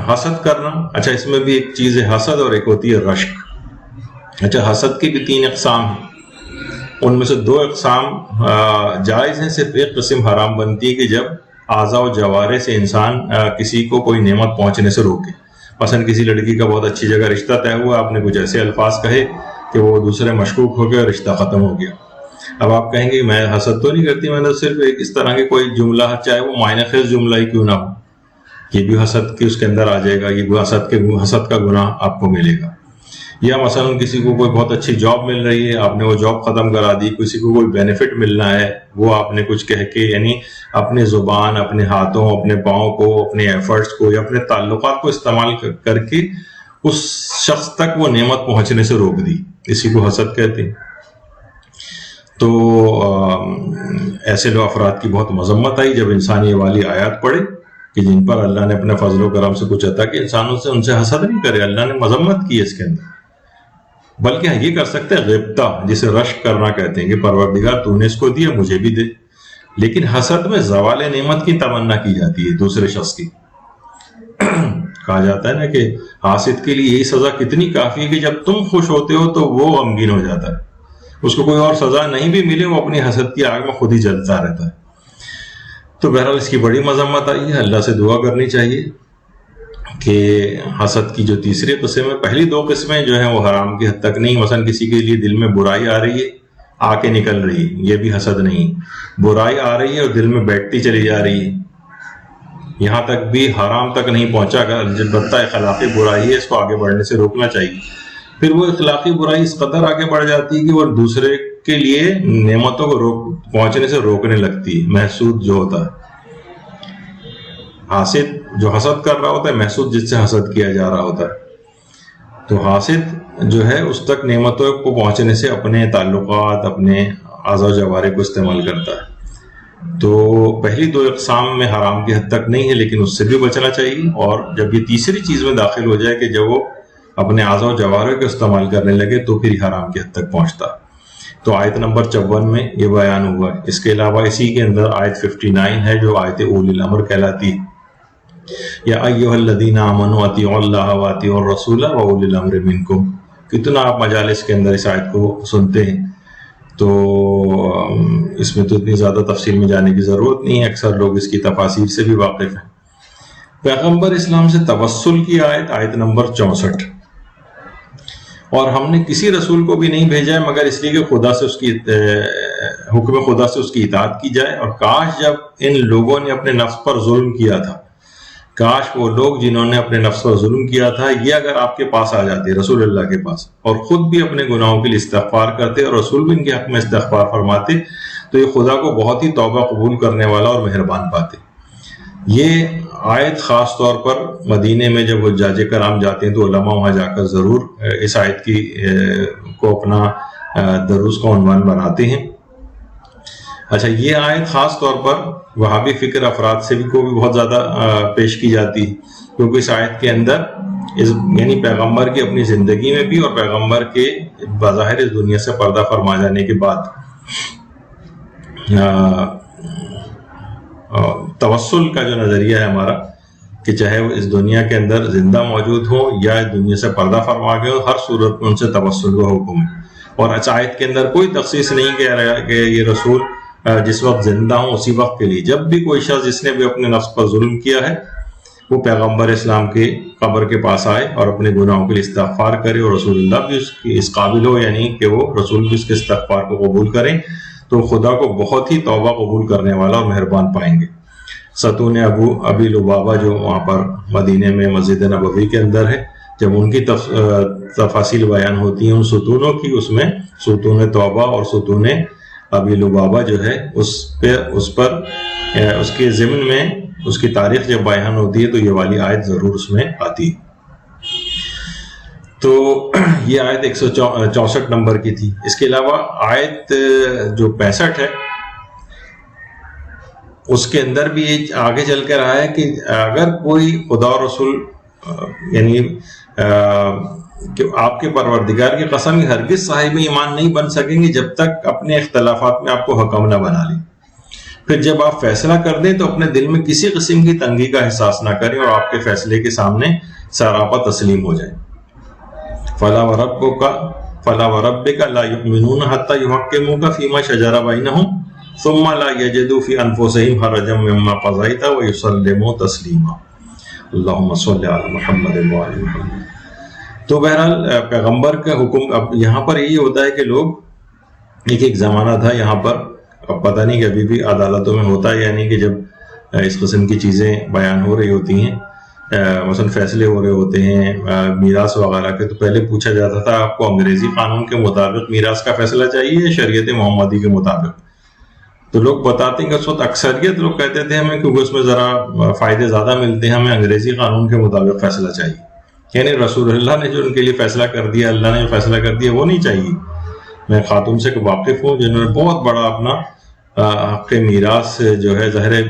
[SPEAKER 1] حسد کرنا، اچھا اس میں بھی ایک چیز ہے حسد اور ایک ہوتی ہے رشک. اچھا، حسد کی بھی 3 اقسام ہیں. ان میں سے 2 اقسام جائز ہیں، صرف ایک قسم حرام بنتی ہے کہ جب اعضاء و جوارے سے انسان کسی کو کوئی نعمت پہنچنے سے روکے. مثلا کسی لڑکی کا بہت اچھی جگہ رشتہ طے ہوا، آپ نے کچھ ایسے الفاظ کہے کہ وہ دوسرے مشکوک ہو گیا، رشتہ ختم ہو گیا. اب آپ کہیں گے میں حسد تو نہیں کرتی، میں نے صرف ایک اس طرح کے کوئی جملہ، چاہے وہ معنی خیز جملہ ہی کیوں نہ ہو، یہ بھی حسد کے اس کے اندر آ جائے گا. یہ حسد کا گناہ آپ کو ملے گا. یا مثلا کسی کو کوئی بہت اچھی جاب مل رہی ہے، آپ نے وہ جاب ختم کرا دی. کسی کو کوئی بینیفٹ ملنا ہے، وہ آپ نے کچھ کہہ کے، یعنی اپنے زبان، اپنے ہاتھوں، اپنے پاؤں کو، اپنے ایفرٹس کو یا اپنے تعلقات کو استعمال کر کے اس شخص تک وہ نعمت پہنچنے سے روک دی. اسی کو حسد کہتے ہیں. تو ایسے لوگ افراد کی بہت مذمت آئی جب انسان یہ والی آیات پڑھے کہ جن پر اللہ نے اپنے فضل و کرم سے کچھ عطا کہ انسانوں سے ان سے حسد نہیں کرے. اللہ نے مذمت کی ہے اس کے اندر. بلکہ یہ کر سکتے ہیں غبطہ، جسے رشک کرنا کہتے ہیں کہ پروردگار تو نے اس کو دیا، مجھے بھی دے. لیکن حسد میں زوال نعمت کی تمنا کی جاتی ہے دوسرے شخص کی. کہا جاتا ہے نا کہ حاسد کے لیے یہی سزا کتنی کافی ہے کہ جب تم خوش ہوتے ہو تو وہ غمگین ہو جاتا ہے. اس کو کوئی اور سزا نہیں بھی ملے، وہ اپنی حسد کی آگ میں خود ہی جلتا رہتا ہے. تو بہرحال اس کی بڑی مذمت آئی ہے. اللہ سے دعا کرنی چاہیے کہ حسد کی جو تیسری قسم ہے، پہلی 2 قسمیں جو ہیں وہ حرام کی حد تک نہیں. مثلا کسی کے لیے دل میں برائی آ رہی ہے، آ کے نکل رہی ہے، یہ بھی حسد نہیں. برائی آ رہی ہے اور دل میں بیٹھتی چلی جا رہی ہے، یہاں تک بھی حرام تک نہیں پہنچا. البتہ اخلاقی برائی ہے، اس کو آگے بڑھنے سے روکنا چاہیے. پھر وہ اخلاقی برائی اس قدر آگے بڑھ جاتی ہے کہ وہ دوسرے کے لیے نعمتوں کو پہنچنے سے روکنے لگتی ہے. محسود جو ہوتا ہے، حاسد جو حسد کر رہا ہوتا ہے، محسود جس سے حسد کیا جا رہا ہوتا ہے. تو حاسد جو ہے اس تک نعمتوں کو پہنچنے سے اپنے تعلقات، اپنے اعضاء و جوارے کو استعمال کرتا ہے. تو پہلی 2 اقسام میں حرام کی حد تک نہیں ہے، لیکن اس سے بھی بچنا چاہیے. اور جب یہ تیسری چیز میں داخل ہو جائے کہ جب وہ اپنے اعضاء و جوارے کو استعمال کرنے لگے تو پھر حرام کی حد تک پہنچتا. تو آیت نمبر 54 میں یہ بیان ہوا ہے. اس کے علاوہ اسی کے اندر آیت 59 ہے جو آیت اولی الامر کہلاتی ہے. یا ایھا الذین آمنوا اطیعوا اللہ واطیعوا الرسول واولی الامر منکم. کتنا آپ مجالس کے اندر اس آیت کو سنتے ہیں. تو اس میں تو اتنی زیادہ تفصیل میں جانے کی ضرورت نہیں ہے، اکثر لوگ اس کی تفاسیر سے بھی واقف ہیں. پیغمبر اسلام سے توسل کی آیت، آیت نمبر 64. اور ہم نے کسی رسول کو بھی نہیں بھیجا ہے مگر اس لیے کہ خدا سے اس کی حکم خدا سے اس کی اطاعت کی جائے. اور کاش جب ان لوگوں نے اپنے نفس پر ظلم کیا تھا، کاش وہ لوگ جنہوں نے اپنے نفس پر ظلم کیا تھا یہ اگر آپ کے پاس آ جاتے، رسول اللہ کے پاس، اور خود بھی اپنے گناہوں کے لیے استغفار کرتے اور رسول بھی ان کے حق میں استغفار فرماتے تو یہ خدا کو بہت ہی توبہ قبول کرنے والا اور مہربان پاتے. یہ آیت خاص طور پر مدینے میں جب حجاج کرام جاتے ہیں تو علماء وہاں جا کر ضرور اس آیت کو اپنا دروس کا عنوان بناتے ہیں. اچھا، یہ آیت خاص طور پر وہابی فکر افراد سے بھی بہت زیادہ پیش کی جاتی ہے، کیونکہ اس آیت کے اندر یعنی پیغمبر کی اپنی زندگی میں بھی اور پیغمبر کے بظاہر اس دنیا سے پردہ فرما جانے کے بعد توسل کا جو نظریہ ہے ہمارا کہ چاہے وہ اس دنیا کے اندر زندہ موجود ہو یا اس دنیا سے پردہ فرما گئے ہو، ہر صورت میں ان سے توسل کا حکم ہے. اور آیت کے اندر کوئی تخصیص نہیں کہہ رہا کہ یہ رسول جس وقت زندہ ہوں اسی وقت کے لیے. جب بھی کوئی شخص جس نے بھی اپنے نفس پر ظلم کیا ہے وہ پیغمبر اسلام کے قبر کے پاس آئے اور اپنے گناہوں کے لیے استغفار کرے اور رسول اللہ بھی اس قابل ہو، یعنی کہ وہ رسول بھی اس کے استغفار کو قبول کریں تو خدا کو بہت ہی توبہ قبول کرنے والا اور مہربان پائیں گے. ستون ابی لبابہ جو وہاں پر مدینے میں مسجد نبوی کے اندر ہے، جب ان کی تفاصیل بیان ہوتی ہیں ان ستونوں کی، اس میں ستون توبہ اور ستون ابی لبابہ جو ہے اس کے ضمن میں اس کی تاریخ جب بیان ہوتی ہے تو یہ والی آیت ضرور اس میں آتی. تو یہ آیت 164 نمبر کی تھی. اس کے علاوہ آیت جو 65 ہے اس کے اندر بھی آگے چل کر آیا ہے کہ اگر کوئی خدا اور رسول یعنی کہ آپ کے پروردگار کی قسم ہرگز صاحب ایمان نہیں بن سکیں گے جب تک اپنے اختلافات میں آپ کو حکم نہ بنا لیں. پھر جب آپ فیصلہ کر دیں تو اپنے دل میں کسی قسم کی تنگی کا احساس نہ کریں اور آپ کے فیصلے کے سامنے سراپا تسلیم ہو جائیں. فلا وربک لا یؤمنون حتی یحکموک فیما شجر بینہم ثم لا یجدوا فی انفسہم حرجا مما قضیت ویسلموا تسلیما. اللہم صل علی محمد وعلی محمد. تو بہرحال پیغمبر کا حکم اب یہاں پر یہی ہوتا ہے کہ لوگ ایک زمانہ تھا یہاں پر، اب پتہ نہیں کہ ابھی بھی عدالتوں میں ہوتا ہے یعنی کہ جب اس قسم کی چیزیں بیان ہو رہی ہوتی ہیں، مثلا فیصلے ہو رہے ہوتے ہیں میراث وغیرہ کے، تو پہلے پوچھا جاتا تھا آپ کو انگریزی قانون کے مطابق میراث کا فیصلہ چاہیے یا شریعت محمدی کے مطابق. تو لوگ بتاتے ہیں کہ اس وقت اکثریت لوگ کہتے تھے ہمیں کیونکہ اس میں ذرا فائدے زیادہ ملتے ہیں، ہمیں انگریزی قانون کے مطابق فیصلہ چاہیے. یعنی رسول اللہ نے جو ان کے لیے فیصلہ کر دیا، اللہ نے جو فیصلہ کر دیا وہ نہیں چاہیے. میں خاتون سے واقف ہوں جنہوں نے بہت بڑا اپنا حق میراث جو ہے، ظاہر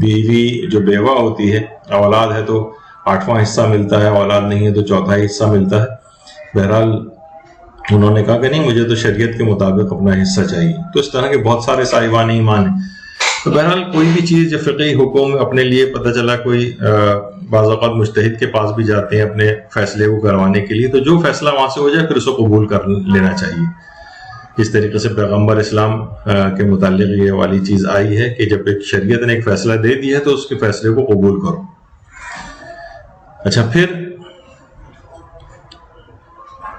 [SPEAKER 1] بیوی جو بیوہ ہوتی ہے، اولاد ہے تو 8واں حصہ ملتا ہے، اولاد نہیں ہے تو 4تھائی حصہ ملتا ہے. بہرحال انہوں نے کہا کہ نہیں مجھے تو شریعت کے مطابق اپنا حصہ چاہیے. تو اس طرح کے بہت سارے صاحبان ایمان ہیں. تو بہرحال کوئی بھی چیز جو فقہی حکم اپنے لیے پتہ چلا، کوئی بعض اوقات مجتہد کے پاس بھی جاتے ہیں اپنے فیصلے کو کروانے کے لیے، تو جو فیصلہ وہاں سے ہو جائے پھر اس کو قبول کر لینا چاہیے. اس طریقے سے پیغمبر اسلام کے متعلق یہ والی چیز آئی ہے کہ جب ایک شریعت نے ایک فیصلہ دے دیا ہے تو اس کے فیصلے کو قبول کرو. اچھا، پھر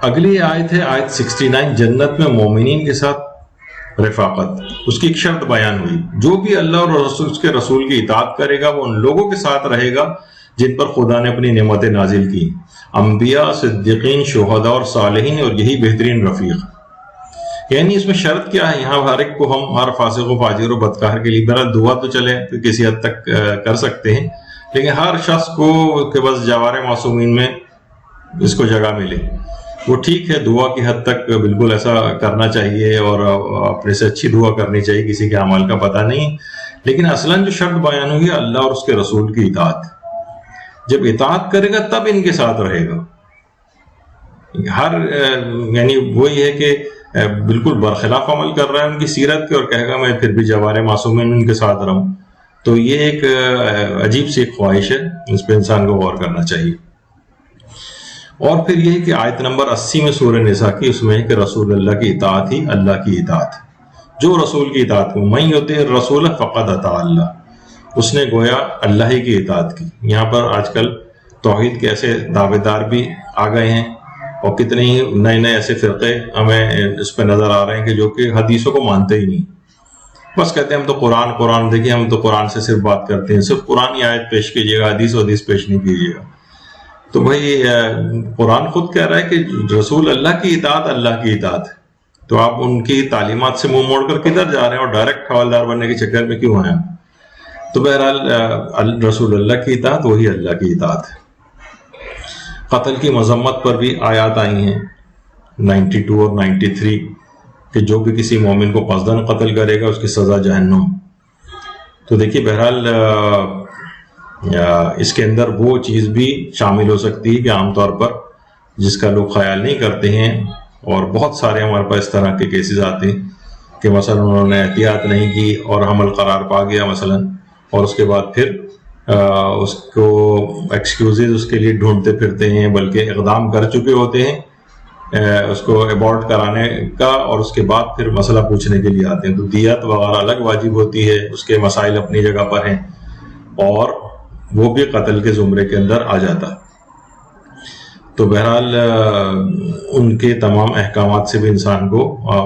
[SPEAKER 1] اگلی آیت ہے آیت 69، جنت میں مومنین کے ساتھ رفاقت. اس کی ایک شرط بیان ہوئی، جو بھی اللہ اور اس کے رسول کی اطاعت کرے گا وہ ان لوگوں کے ساتھ رہے گا جن پر خدا نے اپنی نعمتیں نازل کی، انبیاء، صدیقین، شہداء اور صالحین، اور یہی بہترین رفیق. یعنی اس میں شرط کیا ہے؟ یہاں ہر ایک کو ہم ہر فاسق و فاجر و بدکار کے لیے بہرحال دعا تو چلے کسی حد تک کر سکتے ہیں، لیکن ہر شخص کو کہ بس جوار معصومین میں اس کو جگہ ملے وہ ٹھیک ہے. دعا کی حد تک بالکل ایسا کرنا چاہیے اور اپنے سے اچھی دعا کرنی چاہیے، کسی کے اعمال کا پتہ نہیں. لیکن اصلاً جو شرط بیان ہوئی ہے اللہ اور اس کے رسول کی اطاعت. جب اطاعت کرے گا تب ان کے ساتھ رہے گا. یعنی وہی ہے کہ بالکل برخلاف عمل کر رہا ہے ان کی سیرت کے اور کہے گا میں پھر بھی جوار معصومین ان کے ساتھ رہوں، تو یہ ایک عجیب سی خواہش ہے، اس پہ انسان کو غور کرنا چاہیے. اور پھر یہ کہ آیت نمبر 80 میں سورہ نساء کی، اس میں ہے کہ رسول اللہ کی اطاعت ہی اللہ کی اطاعت. جو رسول کی اطاعت کو من یطع الرسول فقد اطاع اللہ، اس نے گویا اللہ ہی کی اطاعت کی. یہاں پر آج کل توحید کے ایسے دعوے دار بھی آ گئے ہیں اور کتنے ہی نئے نئے ایسے فرقے ہمیں اس پہ نظر آ رہے ہیں کہ جو کہ حدیثوں کو مانتے ہی نہیں، بس کہتے ہیں ہم تو قرآن دیکھیے، ہم تو قرآن سے صرف بات کرتے ہیں، صرف قرآن کی آیت پیش کیجیے گا، حدیث پیش نہیں کیجیے گا۔ تو بھائی قرآن خود کہہ رہا ہے کہ رسول اللہ کی اطاعت اللہ کی اطاعت ہے، تو آپ ان کی تعلیمات سے منہ موڑ کر کدھر جا رہے ہیں اور ڈائریکٹ حوالدار بننے کے چکر میں کیوں ہیں؟ تو بہرحال رسول اللہ کی اطاعت وہی اللہ کی اطاعت ہے۔ قتل کی مذمت پر بھی آیات آئی ہیں 92 اور 93 کہ جو بھی کسی مومن کو قصداً قتل کرے گا اس کی سزا جہنم۔ تو دیکھیے بہرحال اس کے اندر وہ چیز بھی شامل ہو سکتی ہے کہ عام طور پر جس کا لوگ خیال نہیں کرتے ہیں، اور بہت سارے ہمارے پاس اس طرح کے کیسز آتے ہیں کہ مثلا انہوں نے احتیاط نہیں کی اور حمل قرار پا گیا مثلا، اور اس کے بعد پھر اس کو ایکسکیوزز اس کے لیے ڈھونڈتے پھرتے ہیں، بلکہ اقدام کر چکے ہوتے ہیں اس کو ابورٹ کرانے کا، اور اس کے بعد پھر مسئلہ پوچھنے کے لیے آتے ہیں۔ تو دیت وغیرہ الگ واجب ہوتی ہے، اس کے مسائل اپنی جگہ پر ہیں، اور وہ بھی قتل کے زمرے کے اندر آ جاتا۔ تو بہرحال ان کے تمام احکامات سے بھی انسان کو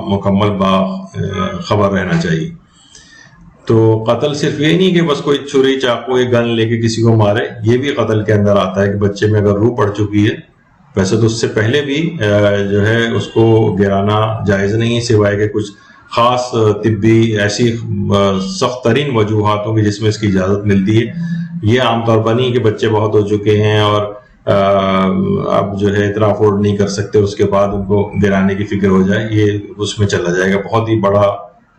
[SPEAKER 1] مکمل باخبر رہنا چاہیے۔ تو قتل صرف یہ نہیں کہ بس کوئی چھری چاقو یا گن لے کے کسی کو مارے، یہ بھی قتل کے اندر آتا ہے کہ بچے میں اگر روح پڑ چکی ہے، ویسے تو اس سے پہلے بھی جو ہے اس کو گرانا جائز نہیں ہے، سوائے کہ کچھ خاص طبی ایسی سخت ترین وجوہاتوں کی جس میں اس کی اجازت ملتی ہے۔ یہ عام طور پر نہیں کہ بچے بہت ہو چکے ہیں اور اب جو ہے اتنا افورڈ نہیں کر سکتے، اس کے بعد ان کو گرانے کی فکر ہو جائے، یہ اس میں چلا جائے گا، بہت ہی بڑا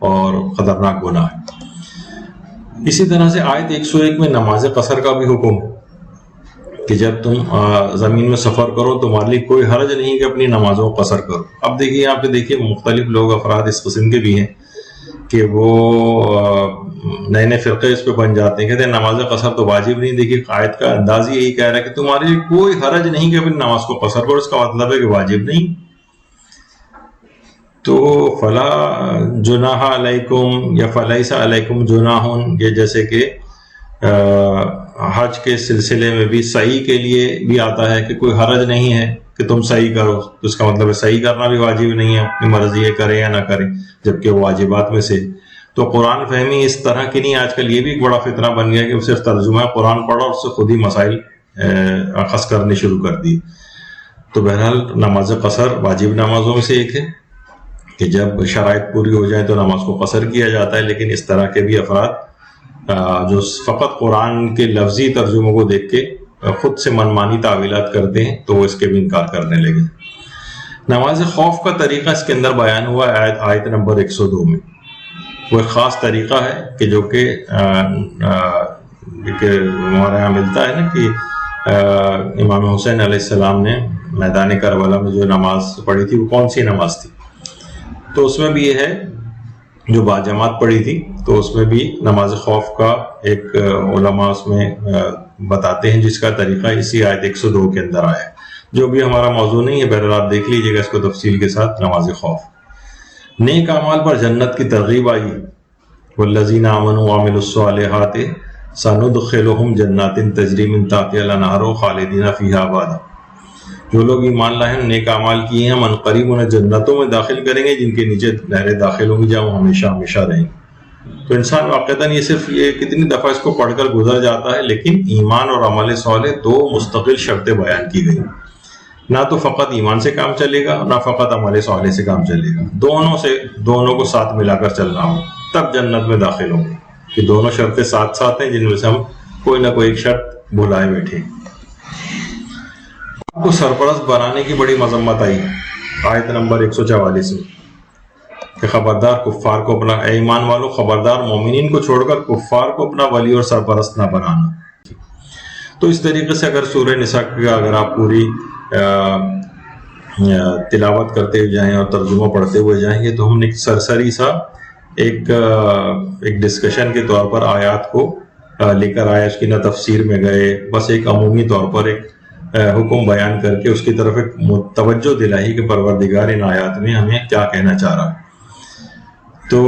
[SPEAKER 1] اور خطرناک گناہ ہے۔ اسی طرح سے آیت 101 میں نماز قصر کا بھی حکم ہے کہ جب تم زمین میں سفر کرو تمہارے لیے کوئی حرج نہیں کہ اپنی نمازوں کو قصر کرو۔ اب دیکھیے یہاں پہ دیکھیے مختلف لوگ افراد اس قسم کے بھی ہیں کہ وہ نئے نئے فرقے اس پہ بن جاتے ہیں، کہتے ہیں نماز قصر تو واجب نہیں۔ دیکھیے آیت کا انداز ہی یہی کہہ رہا ہے کہ تمہارے لیے کوئی حرج نہیں کہ اپنی نماز کو قصر کرو، اس کا مطلب ہے کہ واجب نہیں۔ تو فلا جناح علیکم یا فلیس علیکم جناح، یہ جیسے کہ حج کے سلسلے میں بھی سعی کے لیے بھی آتا ہے کہ کوئی حرج نہیں ہے کہ تم سعی کرو، تو اس کا مطلب ہے سعی کرنا بھی واجب نہیں ہے، اپنی مرضی یہ کرے یا نہ کرے، جبکہ وہ واجبات میں سے۔ تو قرآن فہمی اس طرح کی نہیں، آج کل یہ بھی ایک بڑا فتنہ بن گیا کہ صرف ترجمہ قرآن پڑھا اور اس سے خود ہی مسائل اخذ کرنے شروع کر دی۔ تو بہرحال نماز قصر واجب نمازوں میں سے ایک ہے کہ جب شرائط پوری ہو جائیں تو نماز کو قصر کیا جاتا ہے، لیکن اس طرح کے بھی افراد جو فقط قرآن کے لفظی ترجموں کو دیکھ کے خود سے منمانی تعویلات کرتے ہیں تو وہ اس کے بھی انکار کرنے لگے۔ نماز خوف کا طریقہ اس کے اندر بیان ہوا ہے آیت نمبر 102 میں۔ وہ ایک خاص طریقہ ہے کہ جو کہ ہمارے یہاں ملتا ہے نا کہ امام حسین علیہ السلام نے میدان کربلا میں جو نماز پڑھی تھی وہ کون سی نماز تھی، تو اس میں بھی یہ ہے جو باجماعت پڑھی تھی، تو اس میں بھی نماز خوف کا ایک علماء اس میں بتاتے ہیں جس کا طریقہ اسی آیت 102 کے اندر آیا ہے، جو بھی ہمارا موضوع نہیں ہے، بہرحال آپ دیکھ لیجیے گا اس کو تفصیل کے ساتھ۔ نماز خوف نیک اعمال پر جنت کی ترغیب آئی، والذین آمنوا وعملوا الصالحات سندخلهم جنات تجری من تحتها الانہار خالدین فیہا ابدا۔ جو لوگ ایمان لائے ہیں نیک اعمال کیے ہیں، من قریب انہیں جنتوں میں داخل کریں گے جن کے نیچے نہریں داخل ہوں گی جہاں وہ ہمیشہ ہمیشہ رہیں گے۔ تو انسان واقعتاً یہ صرف یہ کتنی دفعہ اس کو پڑھ کر گزر جاتا ہے، لیکن ایمان اور عمل صالح دو مستقل شرطیں بیان کی گئی، نہ تو فقط ایمان سے کام چلے گا نہ فقط عمل صالح سے کام چلے گا، دونوں کو ساتھ ملا کر چلنا ہو تب جنت میں داخل ہوں گے، کہ دونوں شرطیں ساتھ ساتھ ہیں جن میں سے ہم کوئی نہ کوئی ایک شرط بھلائے بیٹھے۔ آپ کو سرپرست بنانے کی بڑی مذمت آئی آیت نمبر 144 میں کہ خبردار کفار کو اپنا، اے ایمان والو خبردار مومنین کو چھوڑ کر کفار کو اپنا ولی اور سرپرست نہ بنانا۔ تو اس طریقے سے اگر سورہ نساء کا اگر آپ پوری تلاوت کرتے ہوئے جائیں اور ترجمہ پڑھتے ہوئے جائیں گے تو ہم نے سرسری سا ایک ڈسکشن کے طور پر آیات کو لے کر آئے، اس کی نہ تفسیر میں گئے، بس ایک عمومی طور پر ایک حکم بیان کر کے اس کی طرف ایک توجہ دلائی کہ پروردگار ان آیات میں ہمیں کیا کہنا چاہ رہا ہے۔ تو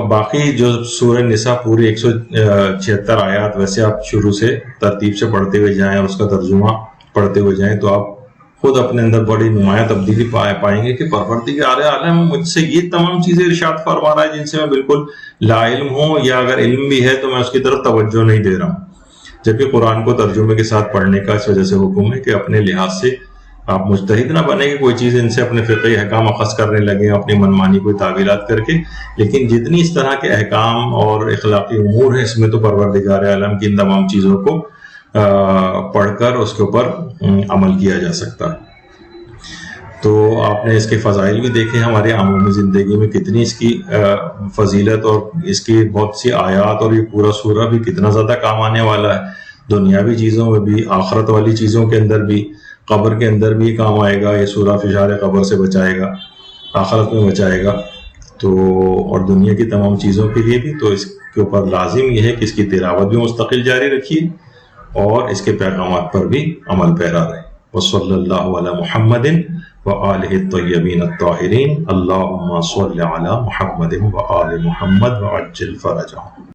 [SPEAKER 1] باقی جو سورہ نساء پوری 176 آیات ویسے آپ شروع سے ترتیب سے پڑھتے ہوئے جائیں اور اس کا ترجمہ پڑھتے ہوئے جائیں تو آپ خود اپنے اندر بڑی نمایاں تبدیلی پائیں گے کہ پروردگار عالم مجھ سے یہ تمام چیزیں ارشاد فرما رہا ہے جن سے میں بالکل لا علم ہوں، یا اگر علم بھی ہے تو میں اس کی طرف توجہ نہیں دے رہا ہوں. جبکہ قرآن کو ترجمے کے ساتھ پڑھنے کا اس وجہ سے حکم ہے کہ اپنے لحاظ سے آپ مجتہد نہ بنے کہ کوئی چیز ان سے اپنے فقہی احکام اخذ کرنے لگے اپنی منمانی کوئی تعویلات کر کے، لیکن جتنی اس طرح کے احکام اور اخلاقی امور ہیں اس میں تو پروردگار عالم کی ان تمام چیزوں کو پڑھ کر اس کے اوپر عمل کیا جا سکتا ہے. تو آپ نے اس کے فضائل بھی دیکھے ہمارے عمومی زندگی میں کتنی اس کی فضیلت اور اس کی بہت سی آیات، اور یہ پورا سورہ بھی کتنا زیادہ کام آنے والا ہے دنیاوی چیزوں میں بھی، آخرت والی چیزوں کے اندر بھی، قبر کے اندر بھی کام آئے گا. یہ سورہ فشار قبر سے بچائے گا، آخرت میں بچائے گا، تو اور دنیا کی تمام چیزوں کے لیے بھی. تو اس کے اوپر لازم یہ ہے کہ اس کی تلاوت بھی مستقل جاری رکھیے اور اس کے پیغامات پر بھی عمل پیرا رہے. وصلی اللہ علی محمد وآلہ الطیبین الطاہرین. اللہم صل علی محمد وآل محمد وعجل فرجہم.